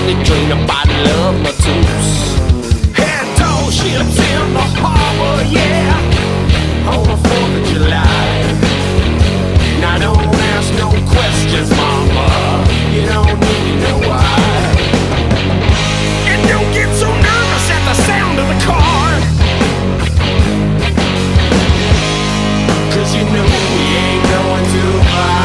only drain a bottle of my tools. Had tall ships in the harbor, yeah, on the 4th of July. Now don't ask no questions, mama, you don't need to know why. And don't get so nervous at the sound of the car, 'cause you know we ain't going too far.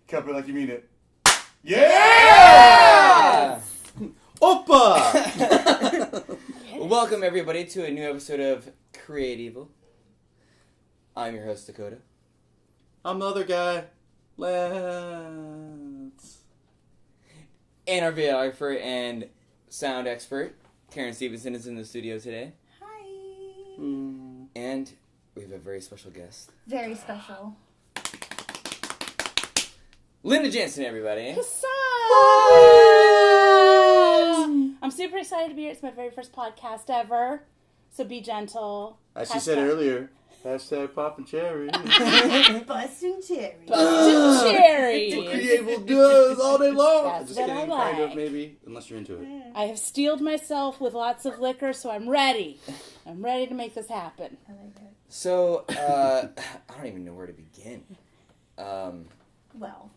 Cup it like you mean it. Yeah! Opa! Welcome everybody to a new episode of CREATEVIL. I'm your host Dakota. I'm the other guy, Lance. And our videographer and sound expert, Karen Stevenson, is in the studio today. Hi. And we have a very special guest. Very special. Linda Janssen, everybody. I'm super excited to be here. It's my very first podcast ever. So be gentle. As she said earlier, hashtag poppin' cherry. Bustin' cherry. Bustin' cherry. What CREATEVIL does all day long. That's Just what kidding, I like. kind of, maybe, unless you're into it. I have steeled myself with lots of liquor, so I'm ready. I'm ready to make this happen. I like it. So, I don't even know where to begin. Well,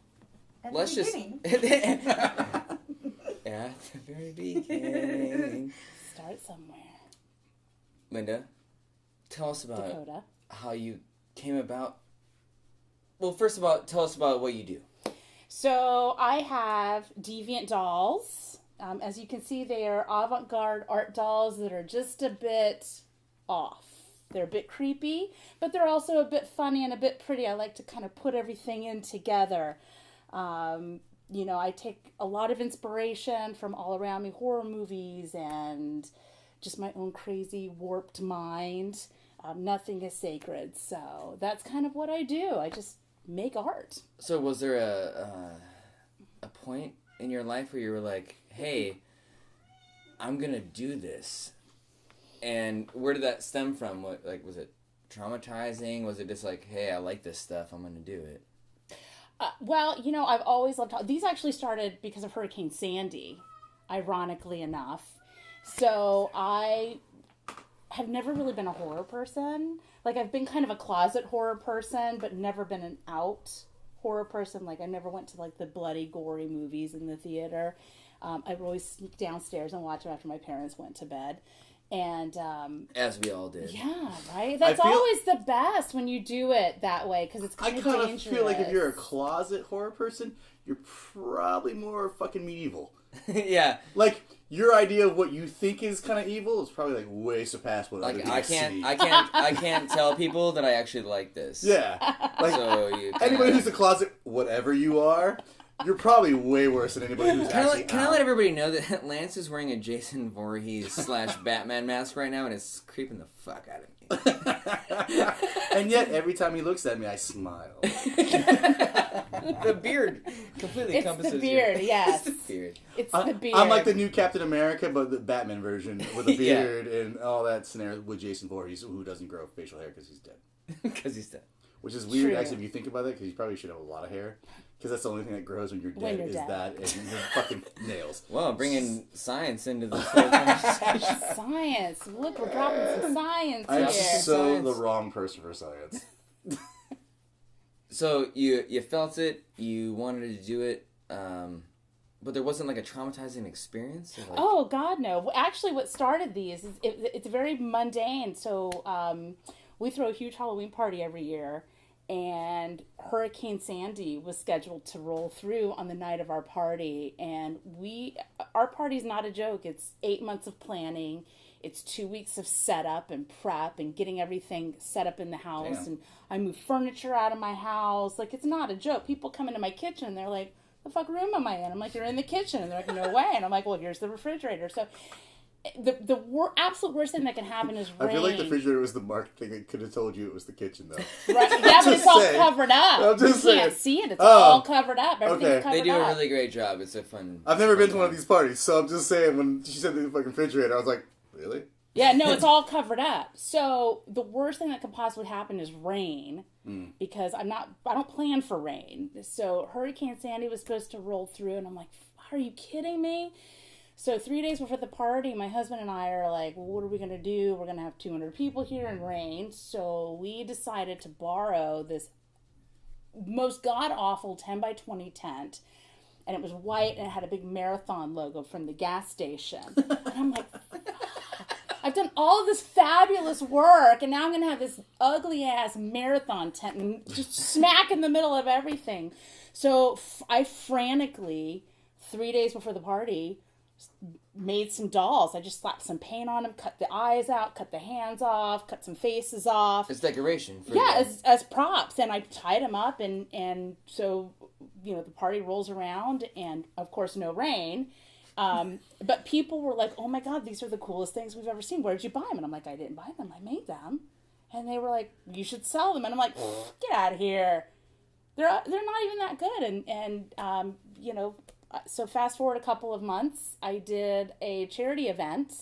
at Let's the just... beginning. At the very beginning. Start somewhere. Linda, tell us about Dakota. how you came about. Well, first of all, tell us about what you do. So I have Deviant Dollz. As you can see, they are avant-garde art dolls that are just a bit off. They're a bit creepy, but they're also a bit funny and a bit pretty. I like to kind of put everything in together. You know, I take a lot of inspiration from all around me, horror movies and just my own crazy, warped mind. Nothing is sacred, so that's kind of what I do. I just make art. So was there a point in your life where you were like, hey, I'm going to do this? And where did that stem from? What, like, was it traumatizing? Was it just like, hey, I like this stuff, I'm going to do it? Well, I've always loved these. Actually started because of Hurricane Sandy, ironically enough. So I have never really been a horror person. Like, I've been kind of a closet horror person, but never been an out horror person. Like, I never went to, like, the bloody, gory movies in the theater. I would always sneak downstairs and watch them after my parents went to bed. And as we all did. Yeah, right? That's always the best when you do it that way, because it's kind of dangerous. I kind of feel like if you're a closet horror person, you're probably more fucking medieval. Yeah. Like, your idea of what you think is kind of evil is probably like way surpassed what other people see. I can't tell people that I actually like this. Yeah. Like, so anybody who's a closet, whatever you are, you're probably way worse than anybody who's actually Can I let everybody know that Lance is wearing a Jason Voorhees / Batman mask right now, and it's creeping the fuck out of me. And yet, every time he looks at me, I smile. The beard completely encompasses the beard, yes. It's the beard. It's the beard. I'm like the new Captain America, but the Batman version with a beard and all that scenario with Jason Voorhees, who doesn't grow facial hair because he's dead. Because he's dead. Which is weird, True. actually, if you think about it, because you probably should have a lot of hair. Because that's the only thing that grows when you're dead is dead. that and your fucking nails. Well, bringing science into this whole conversation. Science. Look, we're dropping some science I'm here. so the wrong person for science. So you felt it, you wanted to do it, but there wasn't like a traumatizing experience? Or like... Oh, God, no. Actually, what started these is it's very mundane. So we throw a huge Halloween party every year. And Hurricane Sandy was scheduled to roll through on the night of our party. And our party's not a joke. It's 8 months of planning. It's 2 weeks of setup and prep and getting everything set up in the house. Damn. And I move furniture out of my house. Like, it's not a joke. People come into my kitchen and they're like, the fuck room am I in? I'm like, you're in the kitchen. And they're like, no way. And I'm like, well, here's the refrigerator. So the absolute worst thing that can happen is rain. I feel like the refrigerator was the marked thing that could have told you it was the kitchen, though. Right? Yeah, but it's all covered up. I'm just you can't see it. It's all covered up. Everything's covered They do up. a really great job. It's a fun... I've never been to one of these parties, so I'm just saying, when she said the fucking refrigerator, I was like, really? Yeah, no, it's all covered up. So the worst thing that could possibly happen is rain, because I don't plan for rain. So Hurricane Sandy was supposed to roll through, and I'm like, are you kidding me? So 3 days before the party, my husband and I are like, well, what are we going to do? We're going to have 200 people here in rain. So we decided to borrow this most god-awful 10 by 20 tent. And it was white, and it had a big marathon logo from the gas station. And I'm like, I've done all of this fabulous work, and now I'm going to have this ugly-ass marathon tent and just smack in the middle of everything. So I frantically, 3 days before the party, made some dolls. I just slapped some paint on them, cut the eyes out, cut the hands off, cut some faces off. It's decoration. As props. And I tied them up, and so, the party rolls around, and of course no rain. But people were like, oh my God, these are the coolest things we've ever seen. Where did you buy them? And I'm like, I didn't buy them. I made them. And they were like, you should sell them. And I'm like, get out of here. They're not even that good. And so fast forward a couple of months, I did a charity event,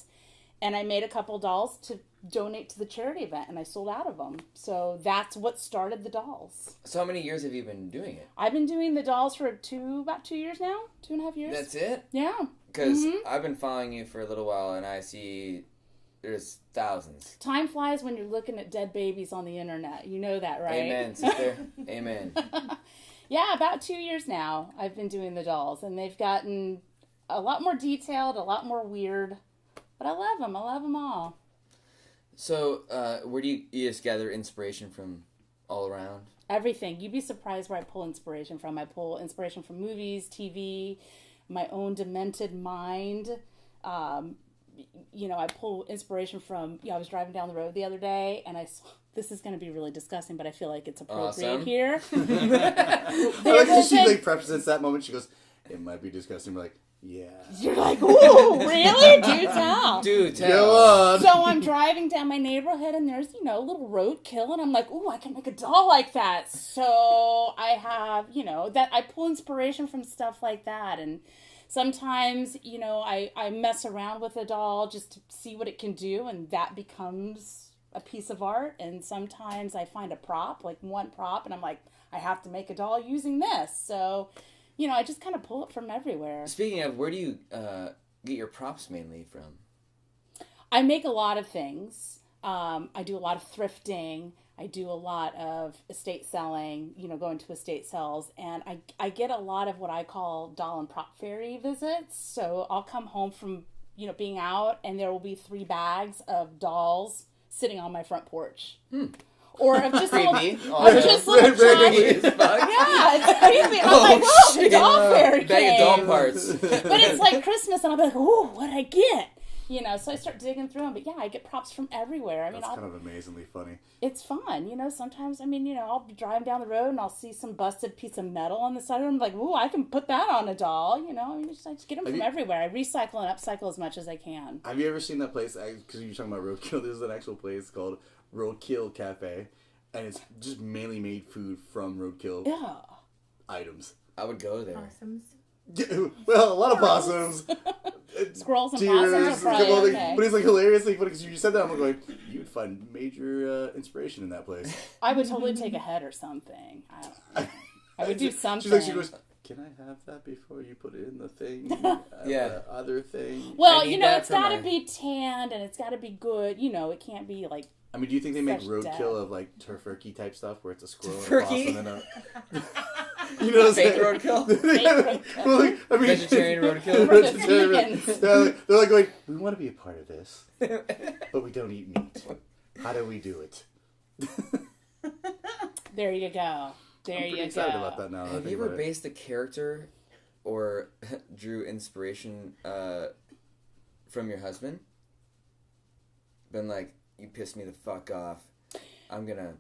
and I made a couple dolls to donate to the charity event, and I sold out of them. So that's what started the dolls. So how many years have you been doing it? I've been doing the dolls for about 2 years now, 2.5 years. That's it? Yeah. Because I've been following you for a little while, and I see there's thousands. Time flies when you're looking at dead babies on the internet. You know that, right? Amen, sister. Amen. Yeah, about 2 years now I've been doing the dolls, and they've gotten a lot more detailed, a lot more weird, but I love them. I love them all. So, where do you just gather inspiration from all around? Everything. You'd be surprised where I pull inspiration from. I pull inspiration from movies, TV, my own demented mind. I pull inspiration from, I was driving down the road the other day, and I saw, this is going to be really disgusting, but I feel like it's appropriate here. I like she prefaces that moment. She goes, it might be disgusting. We're like, yeah. You're like, ooh, really? Do tell. Do tell. Go on. So I'm driving down my neighborhood, and there's, a little roadkill, and I'm like, ooh, I can make a doll like that. So I have, that I pull inspiration from stuff like that. And sometimes, I mess around with a doll just to see what it can do, and that becomes a piece of art, and sometimes I find a prop, like one prop, and I'm like, I have to make a doll using this. So, I just kind of pull it from everywhere. Speaking of, where do you get your props mainly from? I make a lot of things. I do a lot of thrifting. I do a lot of estate selling, going to estate sales. And I get a lot of what I call doll and prop fairy visits. So I'll come home from, being out, and there will be 3 bags of dolls sitting on my front porch. Or of just little, Creepy. little Creepy tiny, as fuck. yeah, it's creepy. I'm like, whoa, the shit. doll fairy Bag of doll came. parts. But it's like Christmas, and I'm like, ooh, what'd I get? So I start digging through them. But yeah, I get props from everywhere. I mean, That's kind of amazingly funny. it's fun. Sometimes, I'll be driving down the road and I'll see some busted piece of metal on the side of them. I'm like, ooh, I can put that on a doll. I just get them from everywhere. I recycle and upcycle as much as I can. Have you ever seen that place? Because you're talking about roadkill. There's an actual place called Roadkill Cafe, and it's just mainly made food from roadkill Yeah. items. I would go there. Possums. Well, a lot of possums. Squirrels and Deers, possums are probably okay. But it's like hilariously funny because you said that, I'm going, you'd find major inspiration in that place. I would totally take a head or something. I would do something. She goes, can I have that before you put it in the thing? Yeah. The other thing. Well, I need that it's for got to my- be tanned and it's got to be good. It can't be like. I mean, do you think they make Fresh roadkill dead. of like turkey type stuff where it's a squirrel and a Turkey? possum and a... You know what I'm Fake saying? roadkill? Well, like, I mean, Vegetarian roadkill? For the vegetarian. vegans. They're like going, we want to be a part of this, but we don't eat meat. How do we do it? There you go. There I'm you pretty excited go. about that now. that I Have think you ever about it. based a character or drew inspiration from your husband? Been like, you pissed me the fuck off. I'm gonna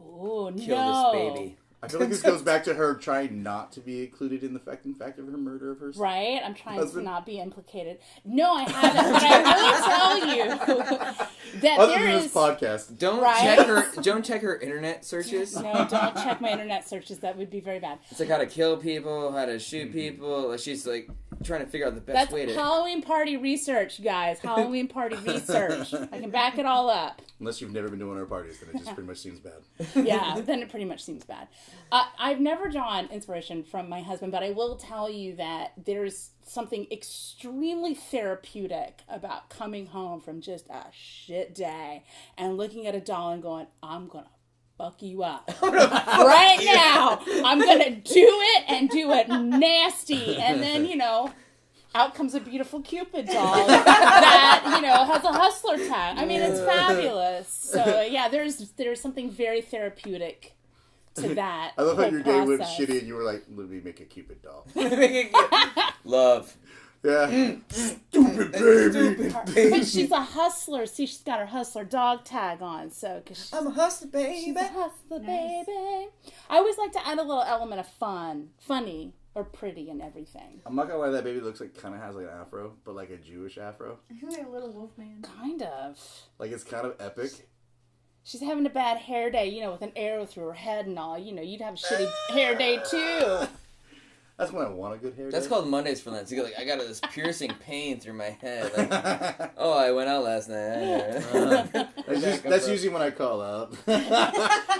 Ooh, kill no. this baby. I feel like this goes back to her trying not to be included in the fact of her murder of her son. Right? I'm trying Husband? to not be implicated. No, I haven't. But I will tell you that Other there than is. this podcast. Don't check her internet searches. No, don't check my internet searches. That would be very bad. It's like how to kill people, how to shoot people. Like she's like trying to figure out the best That's way to. Halloween party research, guys. Halloween party research. I can back it all up. Unless you've never been to one of our parties, then it just pretty much seems bad. Yeah, then it pretty much seems bad. I've never drawn inspiration from my husband, but I will tell you that there's something extremely therapeutic about coming home from just a shit day and looking at a doll and going, I'm going to fuck you up. Right now. I'm going to do it and do it nasty. And then, out comes a beautiful Cupid doll that, has a hustler tag. I mean, it's fabulous. So, yeah, there's something very therapeutic to that. I love how whole your day went process. shitty and you were like, let me make a Cupid doll. Love. Yeah. Stupid baby. But she's a hustler. See, she's got her hustler dog tag on. So, cause she's, I'm a hustler, she's baby. a hustler, Nice. baby. I always like to add a little element of funny, or pretty in everything. I'm not gonna lie, that baby looks like, kind of has like an afro, but like a Jewish afro. I think they're a little wolf man. Kind of. Like it's kind of epic. She's having a bad hair day, with an arrow through her head and all. You'd have a shitty hair day too. That's when I want a good hair That's day. called Mondays for Lent. So you're like, I got this piercing pain through my head. Like, oh, I went out last night. That's usually when I call out.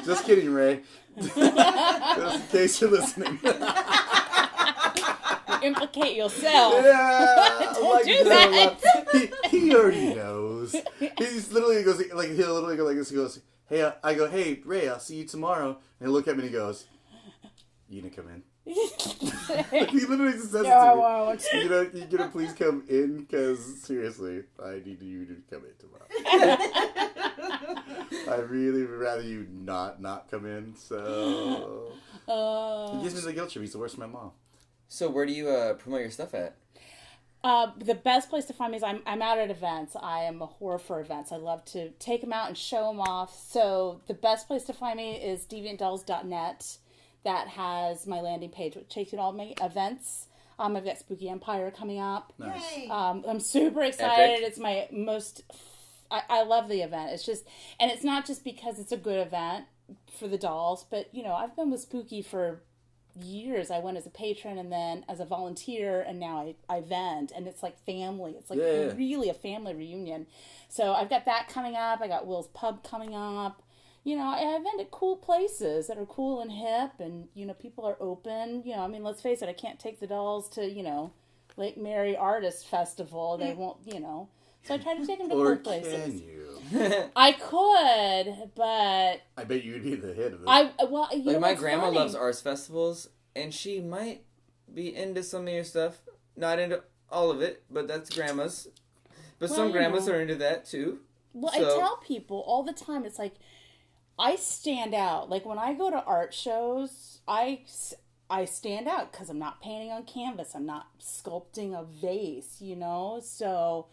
Just kidding, Ray. Just in case you're listening. Implicate yourself. Yeah, Don't do that. He already knows. He's literally goes like he'll literally go like this. He goes, "Hey," I go, "Hey, Ray, I'll see you tomorrow." And he'll look at me and he goes, "You gonna come in?" He literally just says No, I it to won't. me. You gonna please come in? Because seriously, I need you to come in tomorrow. I really would rather you not come in. So he gives me the guilt trip. He's the worst for my mom. So where do you promote your stuff at? The best place to find me is I'm out at events. I am a whore for events. I love to take them out and show them off. So the best place to find me is deviantdolls.net. That has my landing page, which takes you to all my events. I've got Spooky Empire coming up. Nice. Yay. I'm super excited. Epic. It's my most... I love the event. It's just... And it's not just because it's a good event for the dolls, but, I've been with Spooky for years. I went as a patron and then as a volunteer, and now I vend, and it's like family. It's like really a family reunion. So I've got that coming up. I got Will's Pub coming up. You know, I vend at cool places that are cool and hip, and, you know, people are open. You know, I mean, let's face it, I can't take the dolls to, you know, Lake Mary Artist Festival. They won't, you know. So I try to take them to cool places. Or can you? I could, but I bet you'd be the hit of this. like my grandma loves arts festivals, and she might be into some of your stuff. Not into all of it, but that's grandma's. But some grandmas are into that too. Well, so. I tell people all the time, it's like, I stand out. Like when I go to art shows, I stand out because I'm not painting on canvas. I'm not sculpting a vase, you know? So,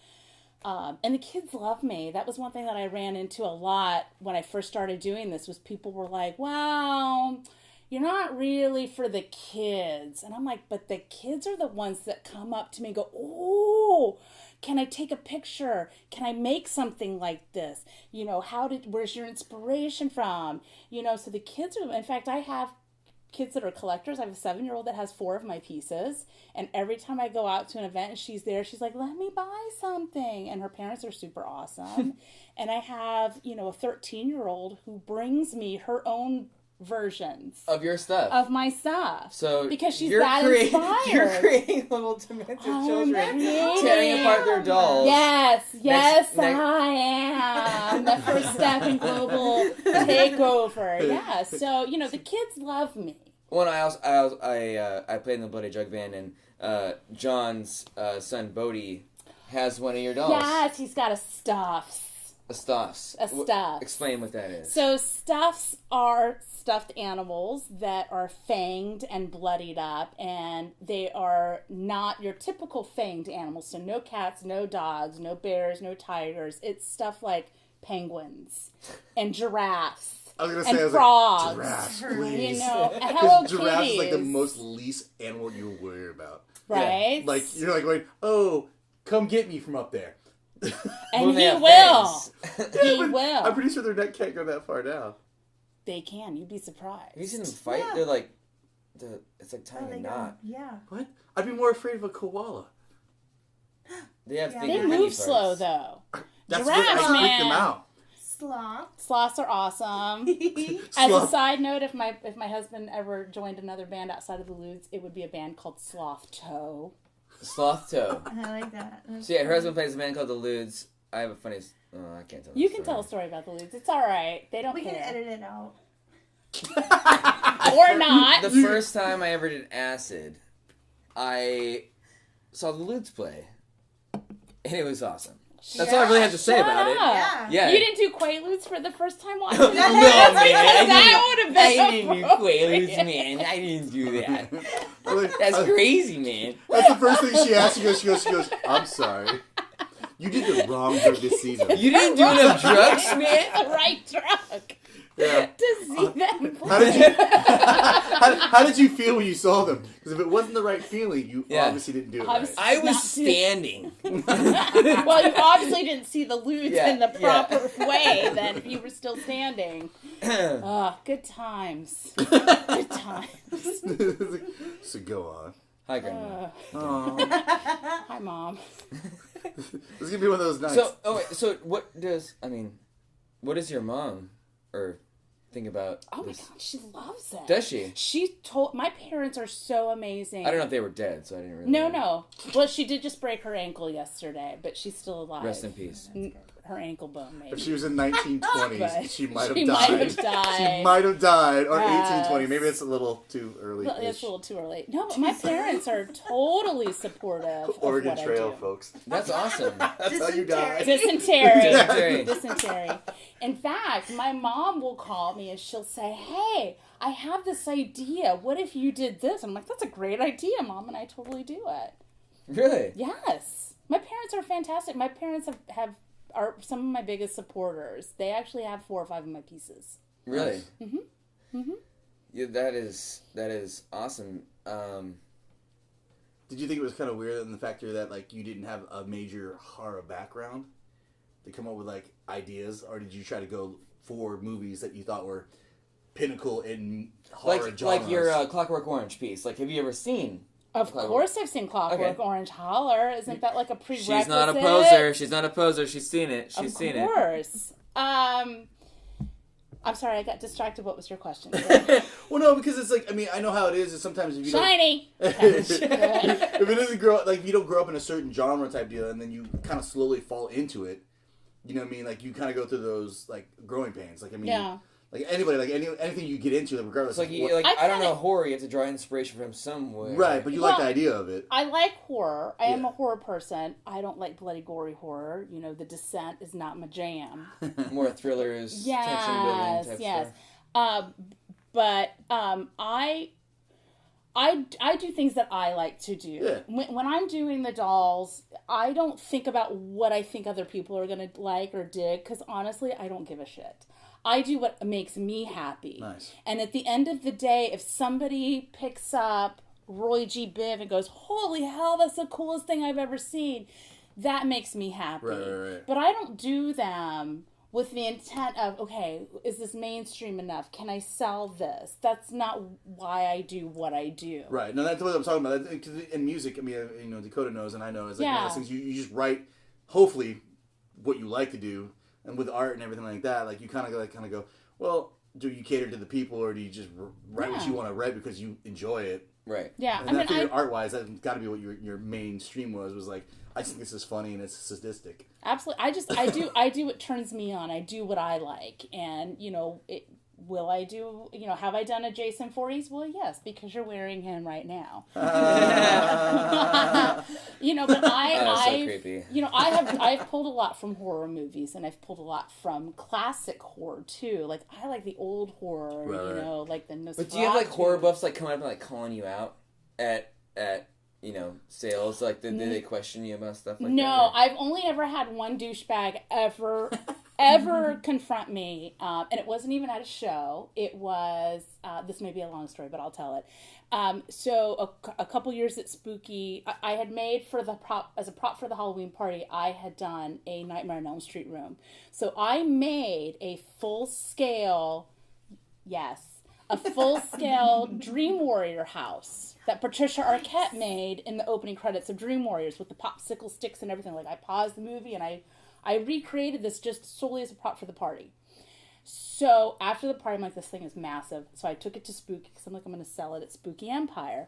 and the kids love me. That was one thing that I ran into a lot when I first started doing this, was people were like, wow, you're not really for the kids. And I'm like, but the kids are the ones that come up to me and go, oh, can I take a picture? Can I make something like this? You know, where's your inspiration from? You know, so the kids are, in fact, I have kids that are collectors. I have a 7-year-old that has 4 of my pieces. And every time I go out to an event and she's there, she's like, let me buy something. And her parents are super awesome. And I have, you know, a 13-year-old who brings me her own versions of your stuff, of my stuff. So because she's inspired. You're creating little demented children tearing apart their dolls. Yes, I am the first step in global takeover. Yeah, so you know the kids love me. Well, I played in the Bloody Jug band, and John's son Bodie has one of your dolls. Yes, he's got a stuffs. A stuffs. Explain what that is. So stuffs are stuffed animals that are fanged and bloodied up, and they are not your typical fanged animals. So no cats, no dogs, no bears, no tigers. It's stuff like penguins and giraffes. I was and gonna say, frogs. Giraffes, please. You know, Hello Kitties. Giraffes is like the most least animal you worry about. Right? Yeah. Like, you're like going, oh, come get me from up there. And he will. He but will. I'm pretty sure their neck can't go that far down. They can. You'd be surprised. Have you seen them fight? Yeah. They're like, it's like tying a knot. Yeah. What? I'd be more afraid of a koala. They have They move slow though. That's Giraffes, what I freak them out. Sloths are awesome. As a side note, if my husband ever joined another band outside of the Ludes, it would be a band called Sloth Toe. Sloth Toe. I like that. So yeah, her husband plays a band called the Ludes. I have a funny. I can't tell. You can tell a story about the Ludes. It's all right. They don't. We care. can edit it out. Or not. The first time I ever did acid, I saw the Ludes play, and it was awesome. That's all I really have to say about it. Yeah. You didn't do Quaaludes for the first time watching it? No, man. That would have been. I didn't do Quaaludes, man. I didn't do that. That's crazy, man. That's the first thing she asked. She goes, I'm sorry. You did the wrong drug this season. You didn't do enough drugs, man? The right drug. Yeah. To see them How did you feel when you saw them? Because if it wasn't the right feeling, you obviously didn't do it right. I was standing. Well, you obviously didn't see the Ludes in the proper way then if you were still standing. Good times. Good times. So go on. Hi, Grandma. Hi, Mom. This is going to be one of those nights. So what does your mom think about Oh this? my God, she loves it. Does she? My parents are so amazing. I don't know if they were dead, so I didn't really No. Well, she did just break her ankle yesterday, but she's still alive. Rest in peace. Her ankle bone, maybe. If she was in 1920s, she might have died. She might have died. Or 1820. Maybe it's a little too early. Well, it's a little too early. No, but my parents are totally supportive Oregon of what Trail, I do. folks. That's awesome. That's how you die. Dysentery. In fact, my mom will call me and she'll say, hey, I have this idea. What if you did this? I'm like, that's a great idea, Mom, and I totally do it. Really? Yes. My parents are fantastic. My parents are some of my biggest supporters. They actually have 4 or 5 of my pieces. Really? Mm-hmm. Yeah, that is awesome. Did you think it was kind of weird in the factor that like you didn't have a major horror background to come up with like ideas, or did you try to go for movies that you thought were pinnacle in horror like genres. your Clockwork Orange piece. Like, have you ever seen? Of course I've seen Clockwork Orange. Holler. Isn't that like a prerequisite? She's not a poser. She's not a poser. She's seen it. She's seen it. Of course. I'm sorry, I got distracted. What was your question? Well, no, because it's like, I mean, I know how it is sometimes if you Shiny! if it doesn't grow, like, if you don't grow up in a certain genre type deal, and then you kind of slowly fall into it, you know what I mean? Like, you kind of go through those, like, growing pains. Like, I mean, Yeah. like, anybody, like, anything you get into, like, regardless It's like, of what... I don't know, horror, you have to draw inspiration from somewhere. Right, but you like the idea of it. I like horror. I am a horror person. I don't like bloody, gory horror. You know, The Descent is not my jam. More thrillers, tension building type stuff. But I do things that I like to do. Yeah. When I'm doing the dolls, I don't think about what I think other people are going to like or dig, because honestly, I don't give a shit. I do what makes me happy. Nice. And at the end of the day, if somebody picks up Roy G. Biv and goes, holy hell, that's the coolest thing I've ever seen, that makes me happy. Right. But I don't do them with the intent of, okay, is this mainstream enough? Can I sell this? That's not why I do what I do. Right. No, that's what I'm talking about. In music, I mean, you know, Dakota knows and I know, it's like one of those things you just write, hopefully, what you like to do. And with art and everything like that, like, you kind of go, well, do you cater to the people, or do you just write what you want to write because you enjoy it? Right. Yeah. And I figured art-wise, that's got to be what your mainstream was like, I think this is funny and it's sadistic. Absolutely. I do what turns me on. I do what I like. And, you know, have I done a Jason Voorhees? Well, yes, because you're wearing him right now. You know, but so creepy. You know, I've pulled a lot from horror movies, and I've pulled a lot from classic horror too. Like, I like the old horror, you know, like the Nosferatu. But do you have like horror buffs like coming up and like calling you out at you know, sales? Like, did they question you about stuff like that? No, I've only ever had one douchebag ever confront me, and it wasn't even at a show. It was, this may be a long story, but I'll tell it. So a couple years at Spooky, I had made as a prop for the Halloween party, I had done a Nightmare on Elm Street room. So I made a full-scale Dream Warrior house that Patricia Arquette made in the opening credits of Dream Warriors with the popsicle sticks and everything. Like, I paused the movie and I recreated this just solely as a prop for the party. So after the party, I'm like, this thing is massive. So I took it to Spooky because I'm like, I'm going to sell it at Spooky Empire.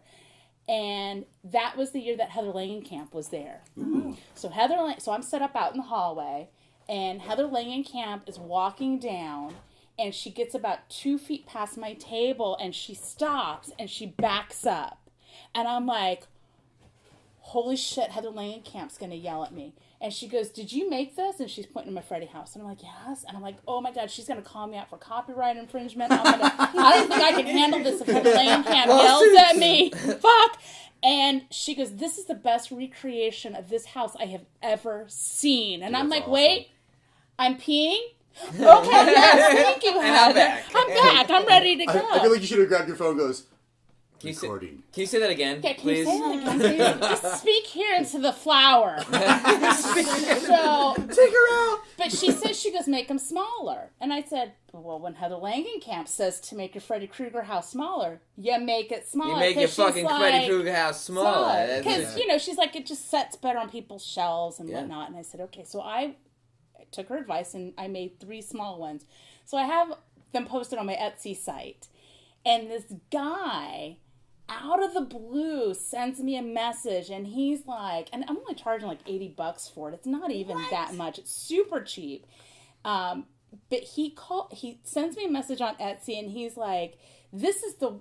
And that was the year that Heather Langenkamp was there. Ooh. So so I'm set up out in the hallway, and Heather Langenkamp is walking down, and she gets about 2 feet past my table, and she stops, and she backs up. And I'm like, holy shit, Heather Langenkamp's going to yell at me. And she goes, did you make this? And she's pointing to my Freddy house. And I'm like, yes. And I'm like, oh my God, she's going to call me out for copyright infringement. I don't think I can handle this if Heather Langenkamp yells at me. Fuck. And she goes, this is the best recreation of this house I have ever seen. And I'm like, awesome. Wait, I'm peeing? Okay, yes, thank you, Heather. I'm back. I'm ready to go. I feel like you should have grabbed your phone and goes, recording. Can you say that again, yeah, can please? You say that again? Just speak here into the flower. So take her out. But she said, she goes, make them smaller. And I said, well, when Heather Langenkamp says to make your Freddy Krueger house smaller, you make it smaller. You make your fucking Freddy Krueger house smaller. Because, you know, she's like, it just sets better on people's shelves and whatnot. And I said, okay. So I took her advice and I made 3 small ones. So I have them posted on my Etsy site. And this guy, out of the blue, sends me a message, and he's like, and I'm only charging like $80 for it. It's not even that much. It's super cheap. But he sends me a message on Etsy, and he's like,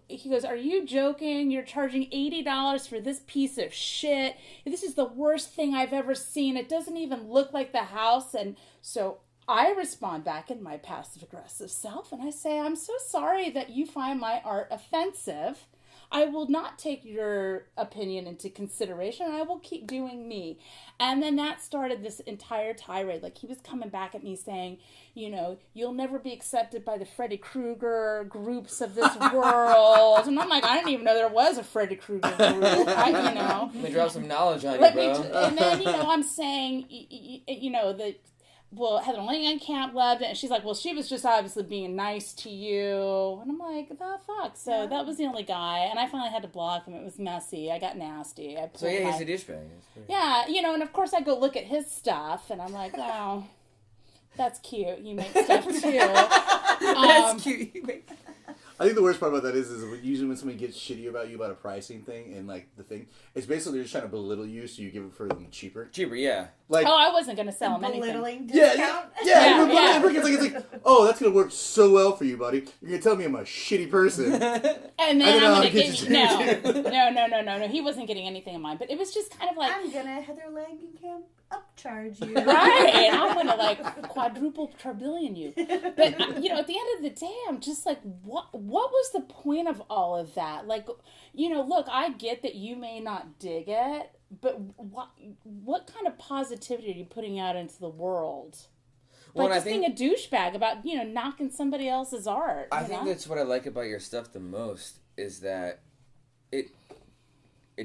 he goes, are you joking? You're charging $80 for this piece of shit. This is the worst thing I've ever seen. It doesn't even look like the house. And so I respond back in my passive-aggressive self, and I say, I'm so sorry that you find my art offensive. I will not take your opinion into consideration. I will keep doing me. And then that started this entire tirade. Like, he was coming back at me saying, you know, you'll never be accepted by the Freddy Krueger groups of this world. And I'm like, I didn't even know there was a Freddy Krueger group. Let me drop some knowledge on you, bro. And then, you know, I'm saying, you know, that well, Heather Langenkamp loved it. And she's like, well, she was just obviously being nice to you. And I'm like, the fuck? So that was the only guy. And I finally had to block him. It was messy. I got nasty. So yeah, he's a douchebag. Yeah, and of course I go look at his stuff. And I'm like, oh, that's cute. You make stuff too. That's cute. I think the worst part about that is usually when somebody gets shitty about you about a pricing thing and like the thing, it's basically they're just trying to belittle you so you give it for them cheaper. Cheaper, yeah. Like, oh, I wasn't gonna sell him anything. Belittling yeah, discount? yeah. It's like, oh, that's gonna work so well for you, buddy. You're gonna tell me I'm a shitty person. And then I'm gonna get you. No. He wasn't getting anything of mine. But it was just kind of like, I'm gonna Heather Langenkamp upcharge you. right. I'm gonna like quadruple trillion you. But at the end of the day, I'm just like, what was the point of all of that? Like, look, I get that you may not dig it, but what kind of positivity are you putting out into the world? Well, Like just being a douchebag about, knocking somebody else's art. I think that's what I like about your stuff the most is that it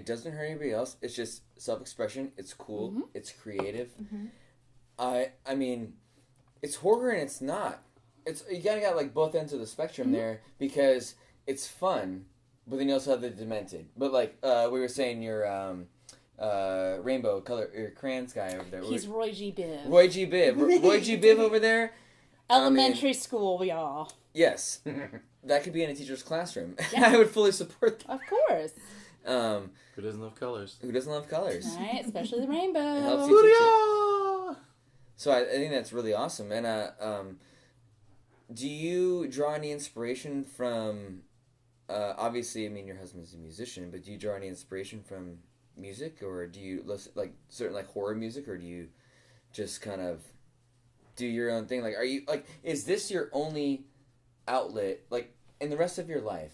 doesn't hurt anybody else. It's just self-expression. It's cool. Mm-hmm. It's creative. Mm-hmm. I mean, it's horror and it's not. You gotta got like both ends of the spectrum there because it's fun, but then you also have the demented. But like we were saying, your rainbow color, your crayons guy over there. He's Roy G. Biv. Roy G. Biv. Roy G. Biv over there. Elementary school, y'all. Yes, that could be in a teacher's classroom. Yeah. I would fully support that. Of course. Who doesn't love colors? Who doesn't love colors? Right, especially the rainbow. It helps you teach it. So I think that's really awesome. And do you draw any inspiration from? Obviously, I mean, your husband's a musician, but do you draw any inspiration from music, or do you listen like certain like horror music, or do you just kind of do your own thing? Like, are you like, is this your only outlet? Like, in the rest of your life,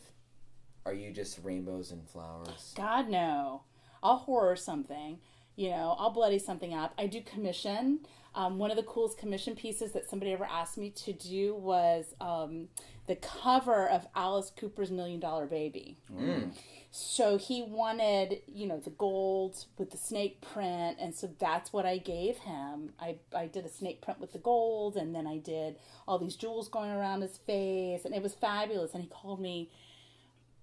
are you just rainbows and flowers? God, no. I'll horror something. I'll bloody something up. I do commission. One of the coolest commission pieces that somebody ever asked me to do was the cover of Alice Cooper's $1 Million Baby. Mm. So he wanted, the gold with the snake print, and so that's what I gave him. I did a snake print with the gold, and then I did all these jewels going around his face, and it was fabulous. And he called me,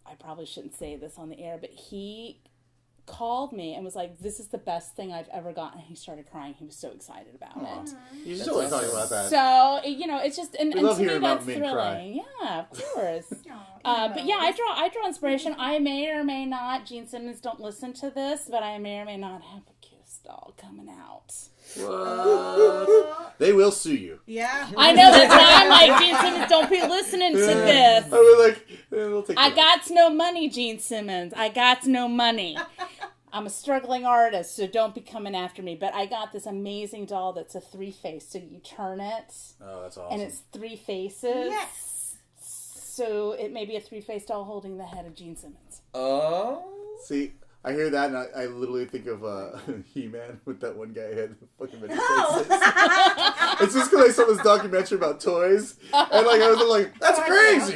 I probably shouldn't say this on the air, but he called me and was like, this is the best thing I've ever gotten. And he started crying. He was so excited about it. You should always talk about that. So, it's just, and to love me hearing that's about men thrilling. cry. Yeah, of course. But yeah, I draw inspiration. I may or may not, Gene Simmons, don't listen to this, but I may or may not have a Kiss doll coming out. What? They will sue you. Yeah. I know, that's why I'm like, Gene Simmons, don't be listening to this. I was like, they'll take I got no money, Gene Simmons. I got no money. I'm a struggling artist, so don't be coming after me. But I got this amazing doll that's a 3-face. So you turn it. Oh, that's awesome. And it's 3 faces. Yes. So it may be a 3-face doll holding the head of Gene Simmons. Oh. See, I hear that and I literally think of He-Man with that one guy had fucking many faces. It's just because I saw this documentary about toys. And like I was like, that's crazy.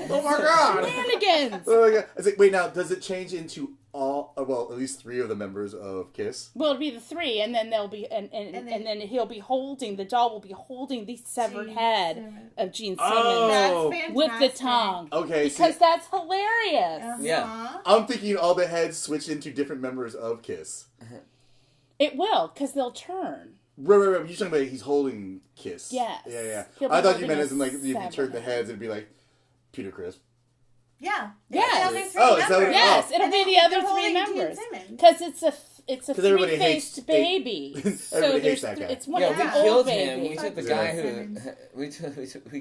Oh my god. Shenanigans. Oh my god. I was like, wait, now does it change into all, well, at least 3 of the members of Kiss? Well, it'll be the 3, and then they'll be, and then he'll be holding, the doll will be holding the severed head of Gene Simmons. Oh. That's fantastic. With the tongue. Okay, Because that's hilarious. Yeah. I'm thinking all the heads switch into different members of Kiss. It will, because they'll turn. Right. You're talking about he's holding Kiss. Yes. Yeah. He'll be I thought you holding meant a as in like if you severed turned the head. heads, it'd be like Peter Criss. Yeah. Yes. Oh, is that what it is? Yes, it'll be the other 3 holding members. Gene Simmons. Because it's a 'Everybody hates- 3-faced baby. Everybody hates that guy. It's one Yeah, of we the killed old him. We babies. took the guy who we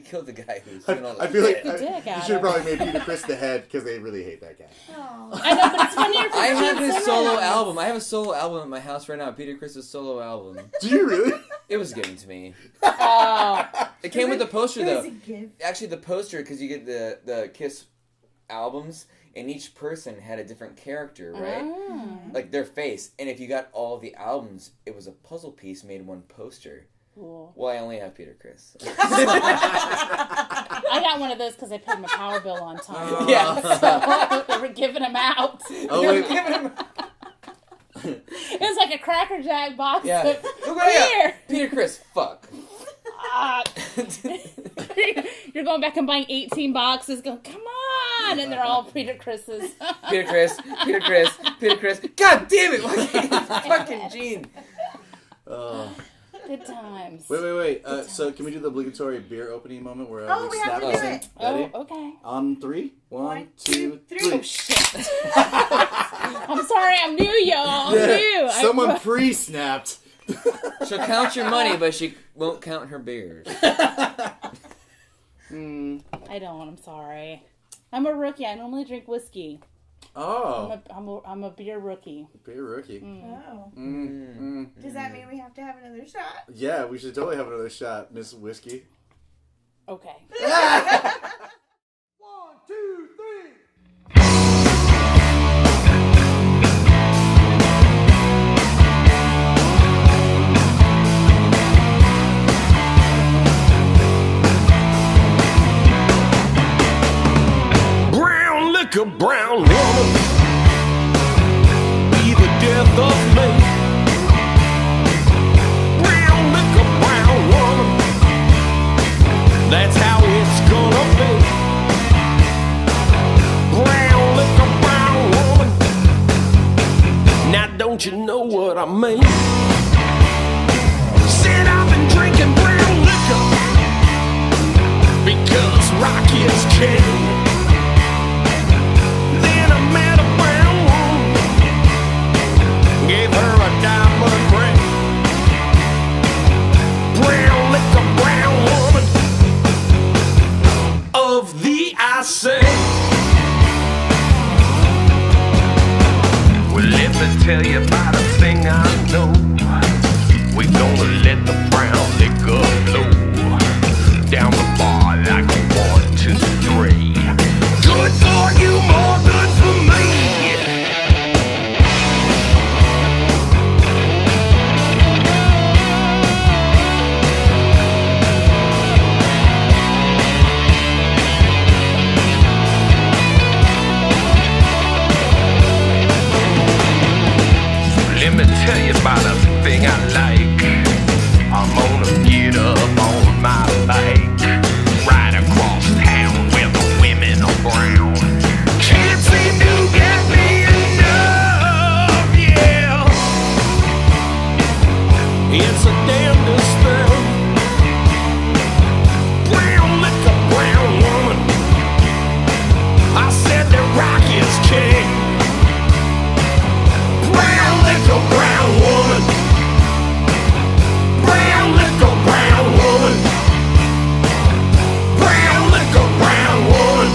killed the guy who's doing all the I feel like the dick you out should have of probably made Peter Criss the head because they really hate that guy. Oh. I know, but it's funnier for I have Gene his Simmons. solo album. I have a solo album at my house right now. Peter Criss' solo album. Do you really? It was given to me. Oh. It came with the poster It was though. a gift. Actually, the poster, because you get the Kiss albums, and each person had a different character, right? Oh. Like their face. And if you got all the albums, it was a puzzle piece made one poster. Cool. Well, I only have Peter Criss. I got one of those because I paid my power bill on time. Yeah. So they were giving them out. Oh, wait. It was like a Cracker Jack box. Yeah. Of Look what I got. beer. Peter Criss, fuck. You're going back and buying 18 boxes. Going, come on, and they're all Peter Chris's. Peter Chris. God damn it! Why can't you fucking Gene? Good times. Wait. So can we do the obligatory beer opening moment where Oh, we have to do it. Ready? Oh, okay. On 3. 1, 2, 3. Oh, shit. I'm sorry, I'm new, y'all. I'm new. Someone pre-snapped. She'll count your money, but she won't count her beers. I don't. I'm sorry. I'm a rookie. I normally drink whiskey. Oh. I'm a beer rookie. Beer rookie. Oh. Does that mean we have to have another shot? Yeah, we should totally have another shot, Miss Whiskey. Okay. 1, 2, 3. Brown liquor, brown woman, be the death of me. Brown liquor, brown woman, that's how it's gonna be. Brown liquor, brown woman, now don't you know what I mean? Said I've been drinking brown liquor because rock is king. Gave her a diamond ring. Brown liquor, brown woman of the I say. Well, let me tell you about a thing I know. We gonna let the brown liquor flow down the bar like a 1, 2, 3. Good for you, more good for me. Let me tell you about a thing I like. I'm gonna get up on my bike, ride across town where the women are brown. Can't seem to get me enough, yeah. It's a damnedest thing. Brown liquor, brown woman, I said that rock is king. Brown liquor, brown woman. Brown liquor, brown woman. Brown liquor, brown woman.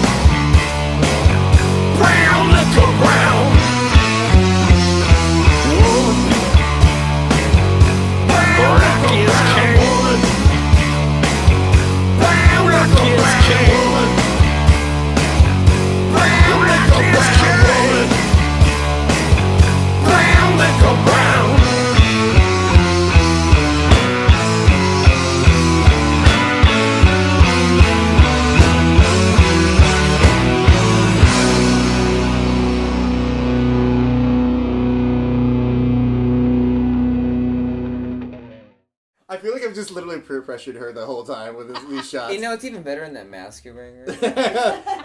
Brown liquor, brown woman. Rock is king. Brown rock is king. Brown rock is king. Brown liquor, brown. I feel like I've just literally peer pressured her the whole time with these shots. You know, it's even better in that mask you're wearing right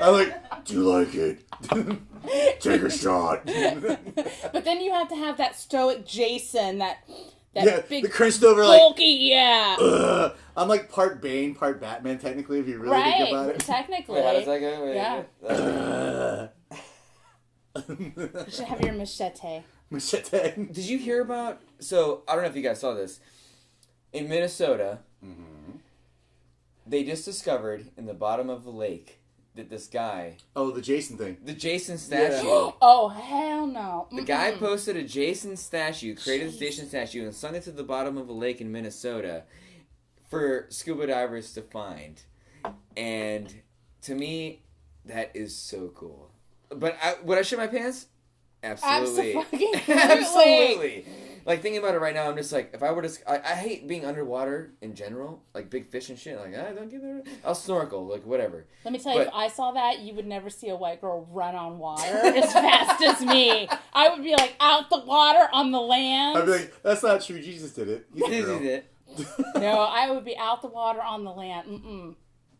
I'm like, do you like it? Take a shot. But then you have to have that stoic Jason, that big the crunched over like bulky, yeah. Ugh. I'm like part Bane, part Batman technically if you really think about it. Technically. Wait, how does that go? Wait, Yeah. You should have your machete. Machete. Did you hear about... So, I don't know if you guys saw this. In Minnesota, they just discovered in the bottom of the lake that this guy... Oh, the Jason thing. The Jason statue. Yeah. Oh, hell no. The guy posted a Jason statue, created a Jason statue, and sung it to the bottom of a lake in Minnesota for scuba divers to find. And to me, that is so cool. But would I shit my pants? Absolutely. Absolutely. Like, thinking about it right now, I'm just like, if I were to... I hate being underwater in general. Like, big fish and shit. Like, don't get there. I'll snorkel. Like, whatever. Let me tell you, if I saw that, you would never see a white girl run on water as fast as me. I would be, like, out the water on the land. I'd be like, that's not true. Jesus did it. Jesus did it. No, I would be out the water, on the land. Mm-mm.